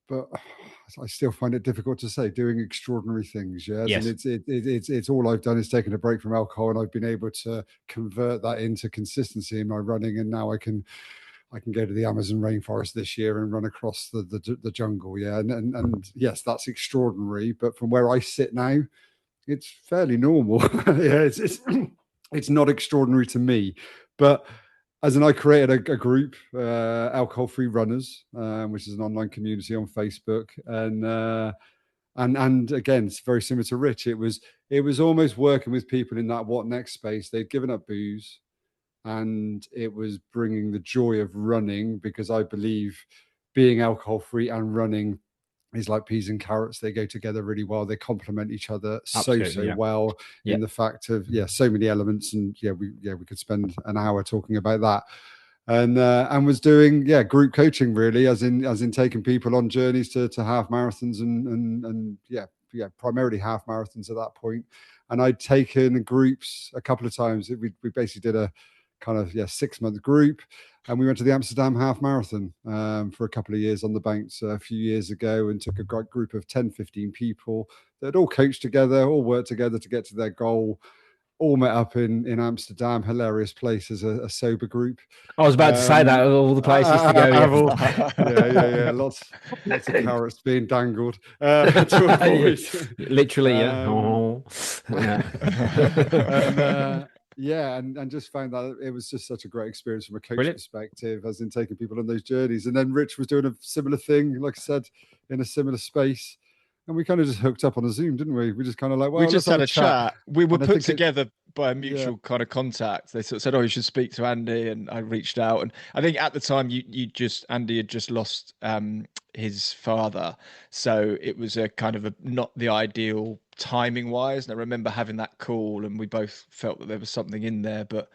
I still find it difficult to say doing extraordinary things, yes. And Yes. it's all I've done is taken a break from alcohol, and I've been able to convert that into consistency in my running, and now I can go to the Amazon rainforest this year and run across the jungle, yeah, and yes, that's extraordinary. But from where I sit now, it's fairly normal. Yeah, it's not extraordinary to me, but as in I created a group, Alcohol Free Runners, which is an online community on Facebook, and again, it's very similar to Rich. It was almost working with people in that what next space. They'd given up booze, and it was bringing the joy of running, because I believe being alcohol free and running is like peas and carrots. They go together really well. They complement each other Absolutely. so Yeah. well, Yeah. in the fact of, so many elements. And we could spend an hour talking about that. And was doing group coaching, really, as in taking people on journeys to half marathons and primarily half marathons at that point. And I'd taken groups a couple of times. We basically did a kind of 6-month group, and we went to the Amsterdam half marathon for a couple of years on the banks a few years ago, and took a great group of 10-15 people that had all coached together, all worked together to get to their goal, all met up in Amsterdam. Hilarious place as a sober group. I was about to say that of all the places to go. Yeah. Lots of carrots being dangled to avoid. Literally, yeah. Oh. And just found that it was just such a great experience from a coach Brilliant. perspective, as in taking people on those journeys. And then Rich was doing a similar thing, like I said, in a similar space. And we kind of just hooked up on a Zoom, didn't we? We just kind of like, well, We just let's have had a chat. We were And I put think together by a mutual kind of contact. They sort of said, "Oh, you should speak to Andy," and I reached out. And I think at the time, Andy had just lost his father, so it was a kind of not the ideal timing wise. And I remember having that call, and we both felt that there was something in there, but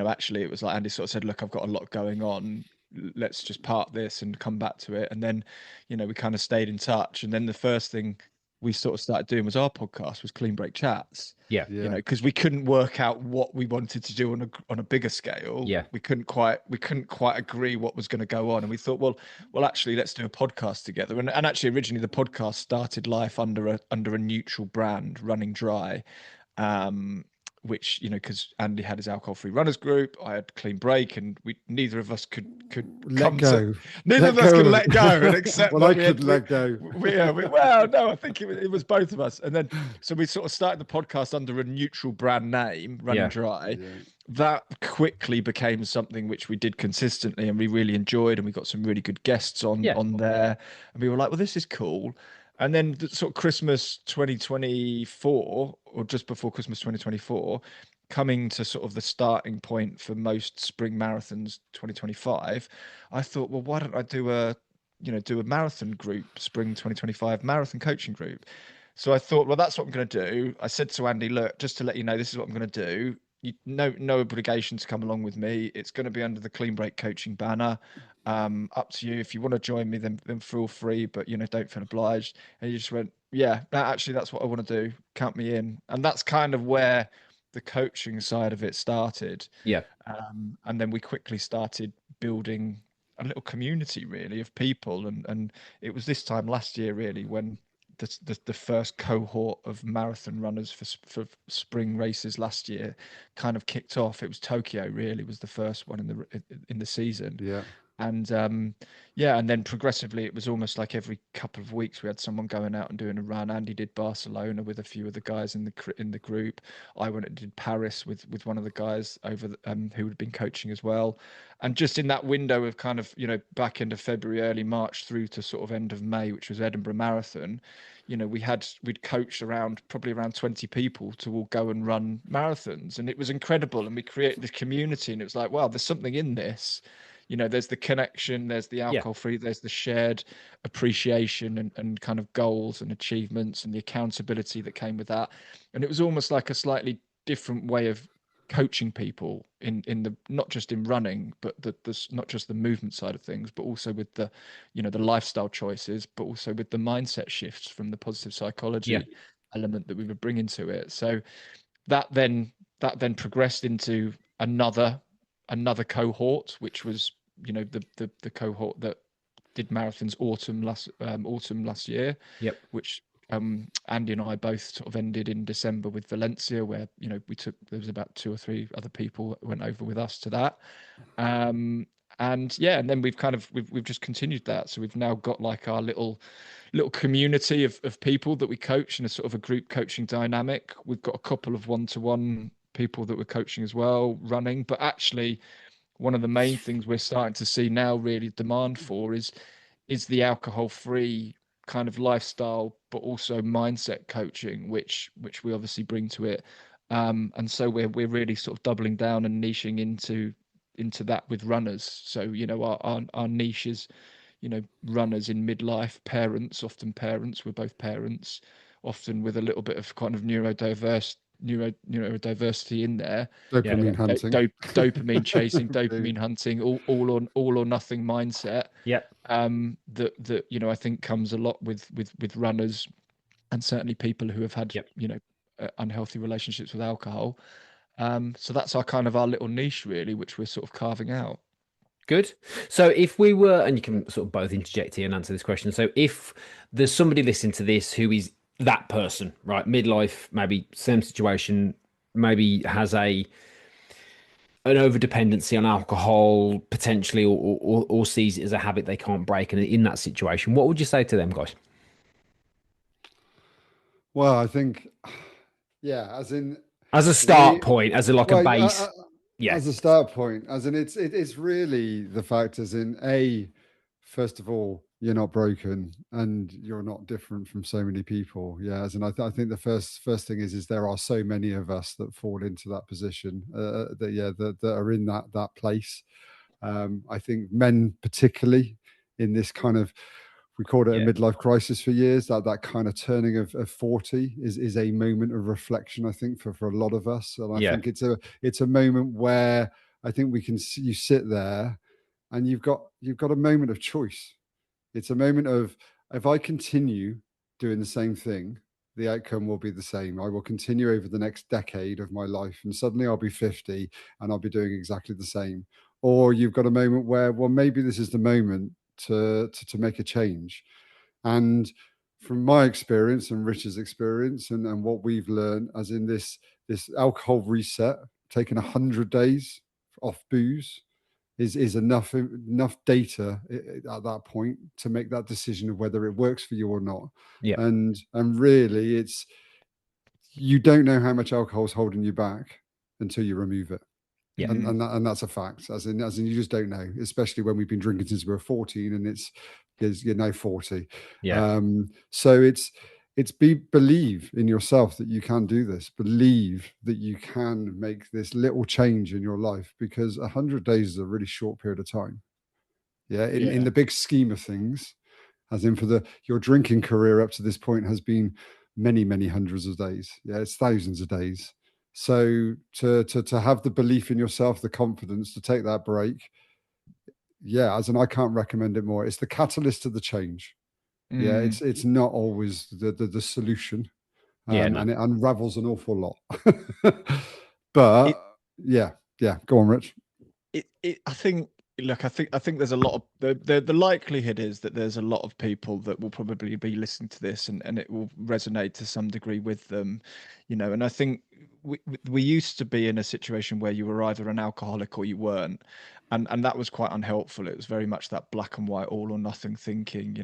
actually, it was like Andy sort of said, "Look, I've got a lot going on. Let's just part this and come back to it." And then, we kind of stayed in touch. And then the first thing we sort of started doing was our podcast was Clean Break Chats. Yeah. You know, because we couldn't work out what we wanted to do on a bigger scale. Yeah. We couldn't quite agree what was going to go on, and we thought, well, actually, let's do a podcast together. And actually, originally, the podcast started life under a neutral brand, Running Dry, which, you know, because Andy had his alcohol-free runners group, I had Clean Break, and neither of us could let go. Neither of us could let go and accept. Well, I could let go. Well, no, I think it was both of us. And then so we sort of started the podcast under a neutral brand name, Running Dry. Yeah. That quickly became something which we did consistently, and we really enjoyed, and we got some really good guests on there, and we were like, well, this is cool. And then sort of Christmas 2024, or just before Christmas 2024, coming to sort of the starting point for most spring marathons 2025, I thought, well, why don't I do a marathon group, spring 2025 marathon coaching group? So I thought, well, that's what I'm going to do. I said to Andy, look, just to let you know, this is what I'm going to do. No obligation to come along with me. It's going to be under the Clean Break Coaching banner. Up to you. If you want to join me, then feel free, but, you know, don't feel obliged. And he just went, yeah, actually, that's what I want to do. Count me in. And that's kind of where the coaching side of it started. Yeah. And then we quickly started building a little community, really, of people. And it was this time last year, really, when the first cohort of marathon runners for spring races last year kind of kicked off. It was Tokyo, really, was the first one in the season. Yeah. And and then progressively it was almost like every couple of weeks we had someone going out and doing a run. Andy did Barcelona with a few of the guys in the group. I went and did Paris with one of the guys over who had been coaching as well. And just in that window of kind of, you know, back end of February, early March through to sort of end of May, which was Edinburgh Marathon, you know, we'd coached probably around 20 people to all go and run marathons, and it was incredible. And we created this community, and it was like, wow, there's something in this. You know, there's the connection, there's the alcohol free, there's the shared appreciation and kind of goals and achievements and the accountability that came with that. And it was almost like a slightly different way of coaching people in the, not just in running, but the not just the movement side of things, but also with the, you know, the lifestyle choices, but also with the mindset shifts from the positive psychology element that we were bringing to it. So that then progressed into another cohort, which was, you know, the cohort that did marathons autumn last year. Yep. Which Andy and I both sort of ended in December with Valencia, where, you know, there was about 2 or 3 other people that went over with us to that. And then we've just continued that. So we've now got like our little community of people that we coach in a sort of a group coaching dynamic. We've got a couple of one-to-one people that we're coaching as well, running. But actually, one of the main things we're starting to see now really demand for is the alcohol-free kind of lifestyle, but also mindset coaching, which we obviously bring to it. And so we're really sort of doubling down and niching into that with runners. So, you know, our niche is, you know, runners in midlife, often parents, we're both parents, often with a little bit of kind of neurodiversity in there. Dopamine hunting. Dopamine chasing, dopamine hunting, all or nothing mindset. Yeah. That you know, I think comes a lot with runners, and certainly people who have had you know, unhealthy relationships with alcohol. So that's our little niche, really, which we're sort of carving out. Good. So if we were, and you can sort of both interject here and answer this question. So if there's somebody listening to this who is that person, right, midlife, maybe same situation, maybe has an over dependency on alcohol potentially, or sees it as a habit they can't break, and in that situation, what would you say to them, guys? Well, I think, as a start point, as a base. As a start point, as in it's really the fact, as in, first of all, you're not broken and you're not different from so many people. Yeah, as in I think the first thing is there are so many of us that fall into that position, that are in that place. I think men particularly in this kind of, we called it a midlife crisis for years, that kind of turning of 40 is a moment of reflection, I think, for a lot of us. And I think it's a moment where I think we can see, you sit there and you've got a moment of choice. It's a moment of, if I continue doing the same thing, the outcome will be the same. I will continue over the next decade of my life, and suddenly I'll be 50 and I'll be doing exactly the same. Or you've got a moment where, well, maybe this is the moment to make a change. And from my experience and Richard's experience, and what we've learned, as in this alcohol reset, taking 100 days off booze is enough data at that point to make that decision of whether it works for you or not. Yeah. And really, it's, you don't know how much alcohol is holding you back until you remove it. Yeah. And that's a fact. As in you just don't know, especially when we've been drinking since we were 14, and you're now 40. Yeah. So believe in yourself that you can do this. Believe that you can make this little change in your life, because 100 days is a really short period of time. Yeah, in the big scheme of things, as in for your drinking career up to this point has been many hundreds of days. Yeah, it's thousands of days. So to have the belief in yourself, the confidence to take that break, yeah, as in I can't recommend it more. It's the catalyst to the change. Yeah, it's not always the solution, Yeah. No. and it unravels an awful lot. But yeah, go on, Rich. I think, look, I think there's a lot of the likelihood is that there's a lot of people that will probably be listening to this, and it will resonate to some degree with them, and I think we used to be in a situation where you were either an alcoholic or you weren't, and that was quite unhelpful. It was very much that black and white, all or nothing thinking,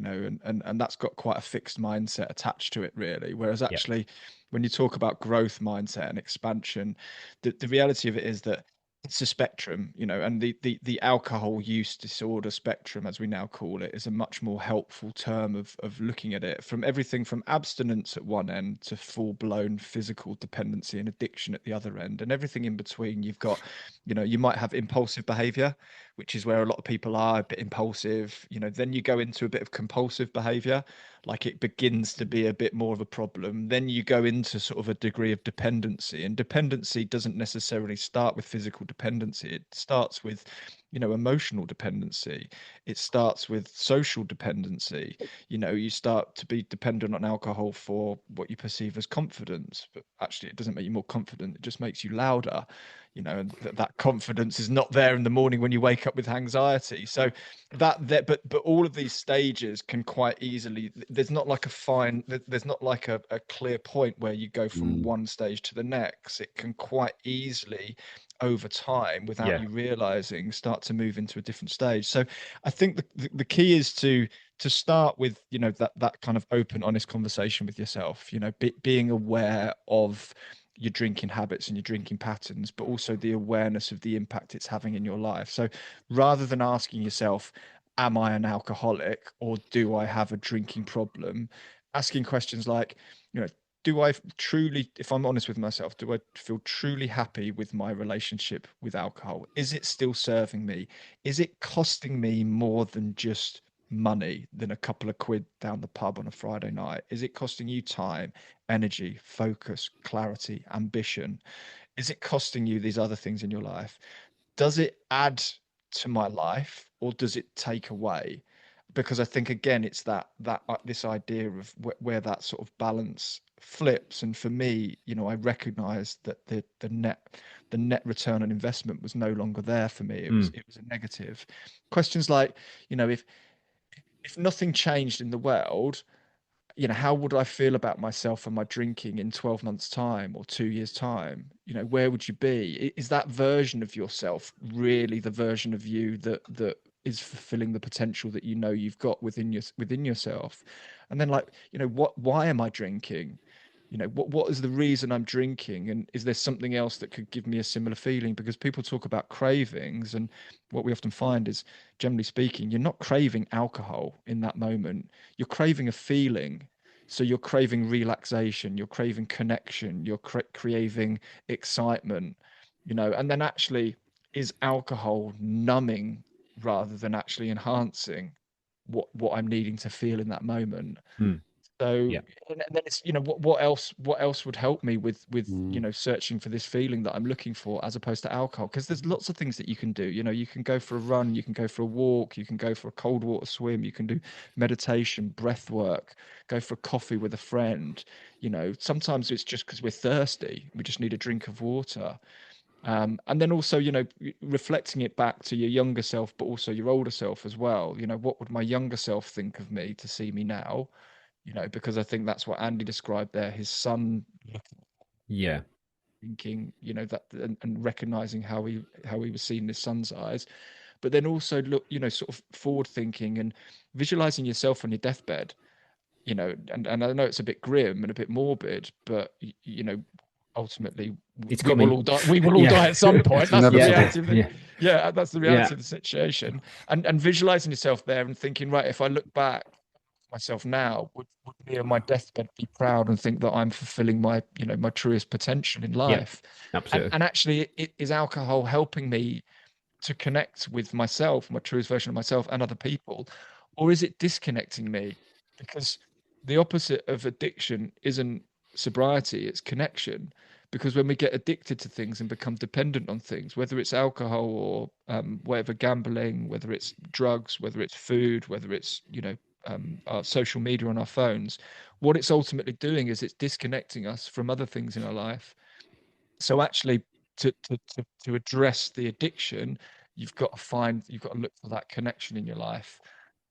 and that's got quite a fixed mindset attached to it, really. Whereas Yeah. actually, when you talk about growth mindset and expansion, the reality of it is that it's a spectrum, and the alcohol use disorder spectrum, as we now call it, is a much more helpful term of looking at it, from everything from abstinence at one end to full blown physical dependency and addiction at the other end, and everything in between. You've got, you might have impulsive behavior, which is where a lot of people are a bit impulsive. Then you go into a bit of compulsive behavior, like it begins to be a bit more of a problem. Then you go into sort of a degree of dependency, and dependency doesn't necessarily start with physical dependency. It starts with, emotional dependency. It starts with social dependency. You start to be dependent on alcohol for what you perceive as confidence, but actually it doesn't make you more confident. It just makes you louder. And that confidence is not there in the morning when you wake up with anxiety. So but all of these stages can quite easily, there's not like there's not like a clear point where you go from one stage to the next. It can quite easily, over time, without you realizing, start to move into a different stage. So I think the key is to start with, that kind of open, honest conversation with yourself, being aware of your drinking habits and your drinking patterns, but also the awareness of the impact it's having in your life. So rather than asking yourself, am I an alcoholic or do I have a drinking problem? Asking questions like, do I truly, if I'm honest with myself, do I feel truly happy with my relationship with alcohol? Is it still serving me? Is it costing me more than just money, than a couple of quid down the pub on a Friday night? Is it costing you time, energy, focus, clarity, ambition? Is it costing you these other things in your life? Does it add to my life or does it take away? Because I think, again, it's that this idea of where that sort of balance flips. And for me, I recognized that the net return on investment was no longer there for me. It was a negative. Questions like, if nothing changed in the world, how would I feel about myself and my drinking in 12 months' time or 2 years' time? Where would you be? Is that version of yourself really the version of you that is fulfilling the potential that you've got within yourself? And then, like, why am I drinking? What is the reason I'm drinking? And is there something else that could give me a similar feeling? Because people talk about cravings, and what we often find is, generally speaking, you're not craving alcohol in that moment. You're craving a feeling. So you're craving relaxation, you're craving connection, you're craving excitement, and then actually, is alcohol numbing rather than actually enhancing what I'm needing to feel in that moment? So, Yeah. and then it's, what else would help me with Mm. searching for this feeling that I'm looking for, as opposed to alcohol? Because there's lots of things that you can do. You can go for a run, you can go for a walk, you can go for a cold water swim, you can do meditation, breath work, go for a coffee with a friend. Sometimes it's just because we're thirsty, we just need a drink of water. And then also, reflecting it back to your younger self, but also your older self as well. What would my younger self think of me to see me now? Because I think that's what Andy described there, his son Yeah. thinking, that, and recognizing how he was seen in his son's eyes, but then also look, sort of forward thinking and visualizing yourself on your deathbed, and I know it's a bit grim and a bit morbid, but ultimately It's we will coming. all die. We will all Yeah. die at some point. It's That's the Yeah. inevitable. reality of the, Yeah. yeah, that's the Yeah. reality of the situation. And visualizing yourself there and thinking, right, if I look back myself now, would me on my deathbed be proud and think that I'm fulfilling my truest potential in Yeah. life? And Absolutely. and actually, is alcohol helping me to connect with myself, my truest version of myself, and other people, or is it disconnecting me? Because the opposite of addiction isn't sobriety, it's connection. Because when we get addicted to things and become dependent on things, whether it's alcohol or whatever, gambling, whether it's drugs, whether it's food, whether it's our social media on our phones, what it's ultimately doing is it's disconnecting us from other things in our life. So actually, to address the addiction, you've got to look for that connection in your life,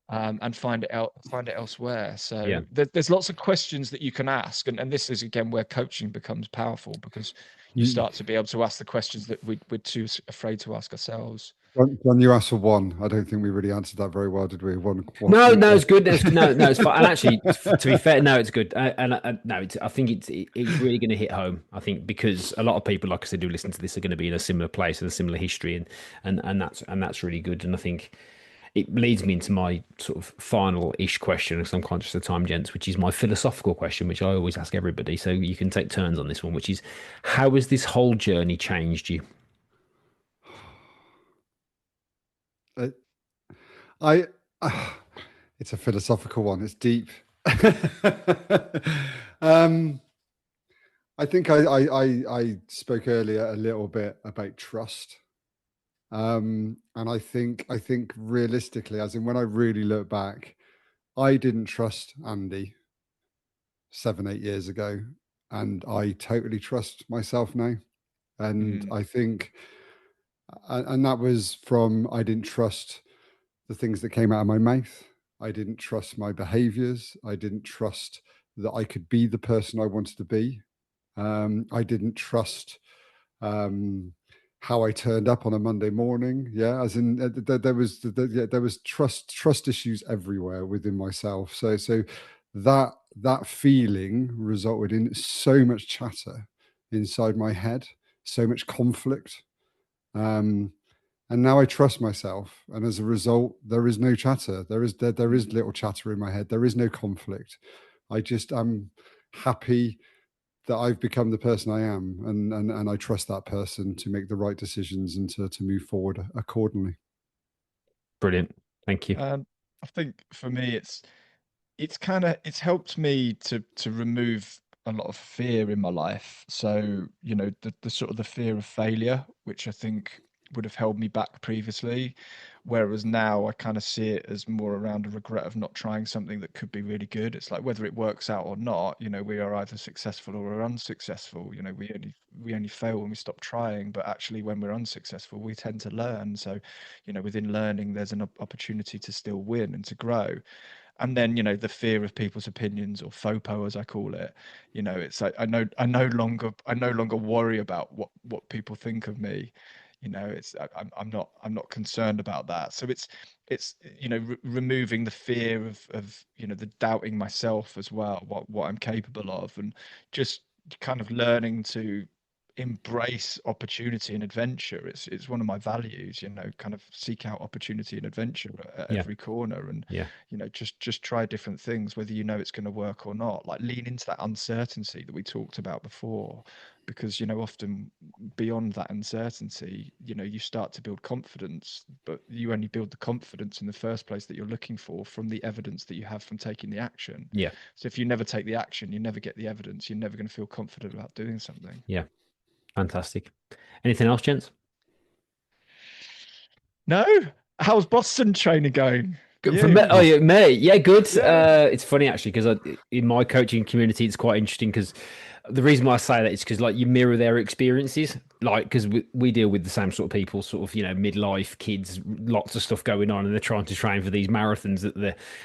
and find it elsewhere. Yeah. So there's lots of questions that you can ask, and this is again where coaching becomes powerful, because you You, start to be able to ask the questions that we're too afraid to ask ourselves. John, you asked for one. I don't think we really answered that very well, did we? One No, quick no, it's good. question. No, no, it's fine. And actually, to be fair, no, it's good. No, I think it's really going to hit home. I think because a lot of people, like I said, who listen to this are going to be in a similar place and a similar history, and that's really good. And I think it leads me into my sort of final-ish question, because I'm conscious of time, gents, which is my philosophical question, which I always ask everybody. So you can take turns on this one, which is, how has this whole journey changed you? Uh, I, it's a philosophical one. It's deep. um, I think I spoke earlier a little bit about trust. And I think realistically, as in when I really look back, I didn't trust Andy 7, 8 years ago, and I totally trust myself now. And Mm, I think, and that was from, I didn't trust the things that came out of my mouth. I didn't trust my behaviors. I didn't trust that I could be the person I wanted to be. I didn't trust um, how I turned up on a Monday morning. Yeah, as in there was trust issues everywhere within myself. So that feeling resulted in so much chatter inside my head, so much conflict. Um, and now I trust myself, and as a result, there is no chatter. There is mm. little chatter in my head. There is no conflict. I just am happy that I've become the person I am, and I trust that person to make the right decisions and to move forward accordingly. Brilliant. Thank you. I think for me, it's helped me to remove a lot of fear in my life. So, the sort of the fear of failure, which I think would have held me back previously, whereas now I kind of see it as more around a regret of not trying something that could be really good. It's like, whether it works out or not, we are either successful or we're unsuccessful. We only fail when we stop trying, but actually when we're unsuccessful, we tend to learn. So, within learning, there's an opportunity to still win and to grow. And then, the fear of people's opinions, or FOPO as I call it. It's like, I no longer worry about what people think of me. I'm not concerned about that. So it's removing the fear of the doubting myself as well, what I'm capable of, and just kind of learning to embrace opportunity and adventure. It's one of my values, kind of seek out opportunity and adventure at every corner, and just try different things, whether it's going to work or not. Like, lean into that uncertainty that we talked about before, because often beyond that uncertainty, you start to build confidence, but you only build the confidence in the first place that you're looking for from the evidence that you have from taking the action. So if you never take the action, you never get the evidence, you're never going to feel confident about doing something. Fantastic. Anything else, gents? No. How's Boston training going? For me, me, good. It's funny actually, because in my coaching community, it's quite interesting, because the reason why I say that is because, like, you mirror their experiences, like, because we deal with the same sort of people, sort of, midlife kids, lots of stuff going on, and they're trying to train for these marathons that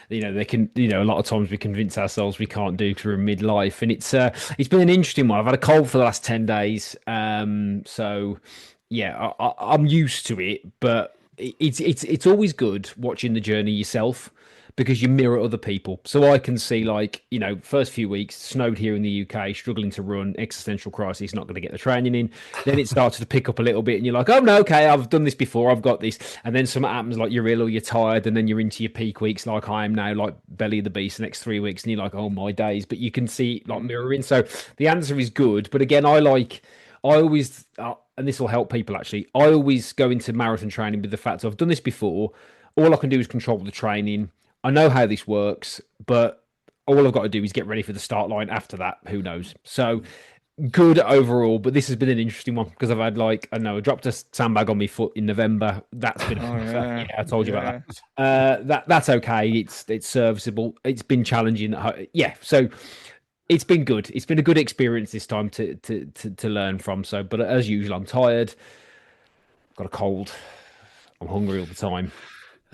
they can, a lot of times we convince ourselves we can't do through midlife, and it's been an interesting one. I've had a cold for the last 10 days, so yeah, I'm used to it, but it's always good watching the journey yourself, because you mirror other people. So I can see, like, first few weeks, snowed here in the UK, struggling to run, existential crisis, not going to get the training in. Then it starts to pick up a little bit, and you're like, oh no, okay, I've done this before, I've got this. And then something happens, like you're ill or you're tired, and then you're into your peak weeks, like I am now, like belly of the beast the next 3 weeks, and you're like, oh my days. But you can see, like, mirroring. So the answer is good. But again, I always, and this will help people actually, I always go into marathon training with the fact I've done this before. All I can do is control the training. I know how this works, but all I've got to do is get ready for the start line. After that, who knows? So good overall, but this has been an interesting one, because I've had, like, I know I dropped a sandbag on my foot in November. That's been I told you about that. That's okay. It's serviceable. It's been challenging. So it's been good. It's been a good experience this time to learn from. So, but as usual, I'm tired. Got a cold. I'm hungry all the time.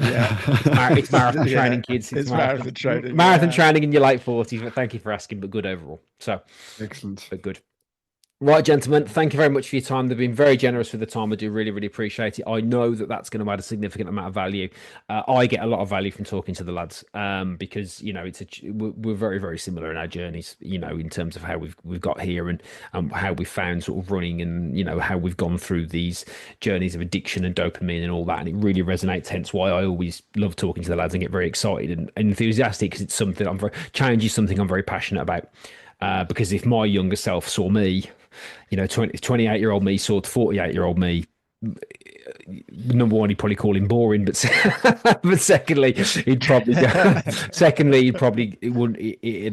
It's marathon training, kids. It's marathon training. Marathon training in your late 40s. But thank you for asking. But good overall. So excellent. But good. Right, gentlemen, thank you very much for your time. They've been very generous with the time. I do really, really appreciate it. I know that that's going to add a significant amount of value. I get a lot of value from talking to the lads, because we're very, very similar in our journeys. In terms of how we've got here, and how we've found sort of running, and how we've gone through these journeys of addiction and dopamine and all that. And it really resonates. Hence why I always love talking to the lads and get very excited and enthusiastic, because it's something change is something I'm very passionate about. Because if my younger self saw me, 28-year-old me saw 48-year-old me, number one, he'd probably call him boring, but secondly, it'd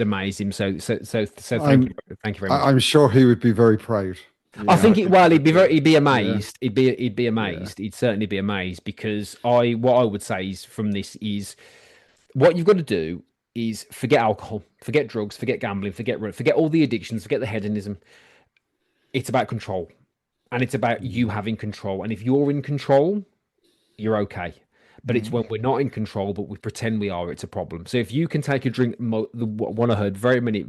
amaze him. So thank you very much. I'm sure he would be very proud. I think he'd be amazed. He'd be amazed. He'd certainly be amazed, because what I would say is, from this, is what you've got to do is forget alcohol, forget drugs, forget gambling, forget all the addictions, forget the hedonism. It's about control, and it's about you having control. And if you're in control, you're okay. But it's when we're not in control, but we pretend we are, it's a problem. So if you can take a drink, the one I heard very many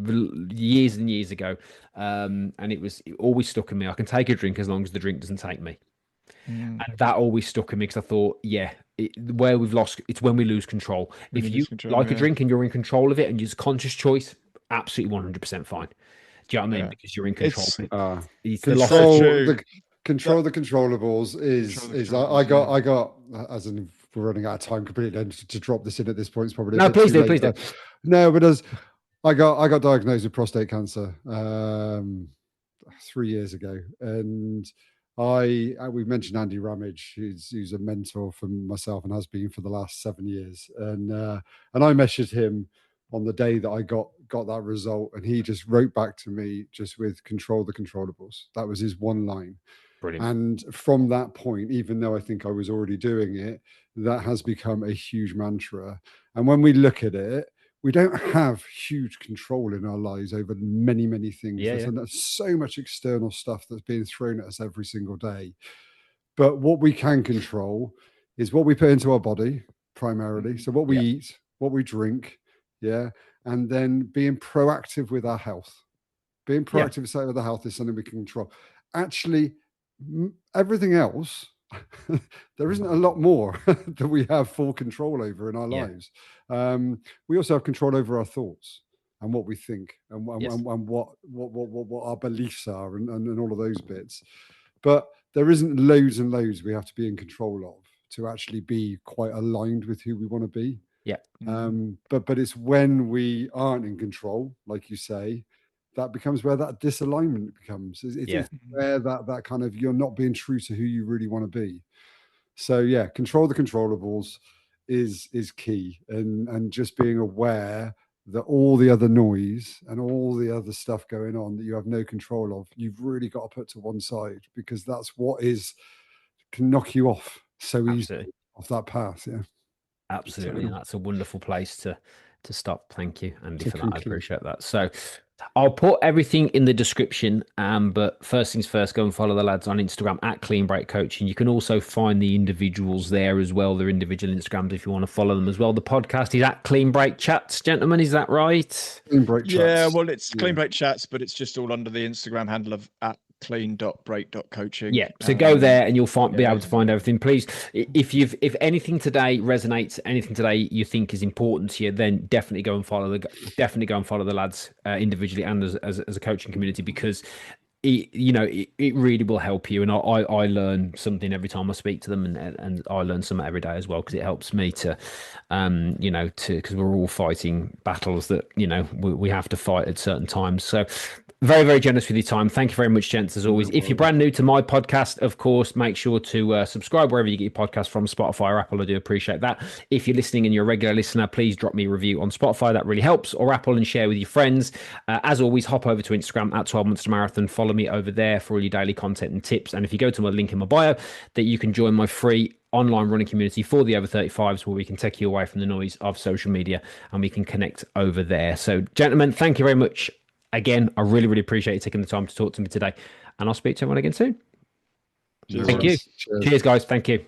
years and years ago, and it always stuck in me. I can take a drink as long as the drink doesn't take me. And that always stuck in me, because I thought, where we've lost, it's when we lose control. If you like a drink and you're in control of it, and use conscious choice, absolutely 100% fine. Do you know what I mean? Because you're in control. Control the controllables is I got as in, we're running out of time completely, and to drop this in at this point is probably please do. No, but as I got diagnosed with prostate cancer 3 years ago, and we've mentioned Andy Ramage, who's a mentor for myself and has been for the last 7 years, and I measured him on the day that I got that result, and he just wrote back to me just with control the controllables. That was his one line. Brilliant. And from that point, even though I think I was already doing it, that has become a huge mantra. And when we look at it, we don't have huge control in our lives over many, many things. There's so much external stuff that's being thrown at us every single day. But what we can control is what we put into our body primarily. So what we eat, what we drink, and then being proactive with our health. Being proactive with our health is something we can control. Actually, everything else, there isn't a lot more that we have full control over in our lives. We also have control over our thoughts. and what we think and, Yes. and what our beliefs are and all of those bits. But there isn't loads and loads we have to be in control of to actually be quite aligned with who we want to be. Yeah. But it's when we aren't in control, like you say, that becomes where that disalignment becomes. It's where that kind of, you're not being true to who you really want to be. So yeah, control the controllables is key, and just being aware that all the other noise and all the other stuff going on that you have no control of, you've really got to put to one side, because that's what can knock you off so easily off that path. Yeah. Absolutely. And that's a wonderful place to stop. Thank you, Andy, for that. Conclude. I appreciate that. So I'll put everything in the description. But first things first, go and follow the lads on Instagram at Clean Break Coaching. You can also find the individuals there as well, their individual Instagrams, if you want to follow them as well. The podcast is at Clean Break Chats, gentlemen. Is that right? Clean Break Chats. Yeah, well, it's Clean Break Chats, but it's just all under the Instagram handle of at clean.break.coaching. Yeah, so go there and you'll be able to find everything. Please, if anything today resonates, anything today you think is important to you, then definitely go and follow the lads individually and as a coaching community, because it really will help you. And I learn something every time I speak to them, and I learn something every day as well, because it helps me to because we're all fighting battles that we have to fight at certain times. So very, very generous with your time. Thank you very much, gents, as always. If you're brand new to my podcast, of course, make sure to subscribe wherever you get your podcast from, Spotify or Apple. I do appreciate that. If you're listening and you're a regular listener, please drop me a review on Spotify. That really helps. Or Apple, and share with your friends. As always, hop over to Instagram at 12 Months to Marathon. Follow me over there for all your daily content and tips. And if you go to my link in my bio, that you can join my free online running community for the over 35s, where we can take you away from the noise of social media and we can connect over there. So, gentlemen, thank you very much. Again, I really, really appreciate you taking the time to talk to me today, and I'll speak to everyone again soon. Cheers. Thank you. Cheers, guys. Thank you.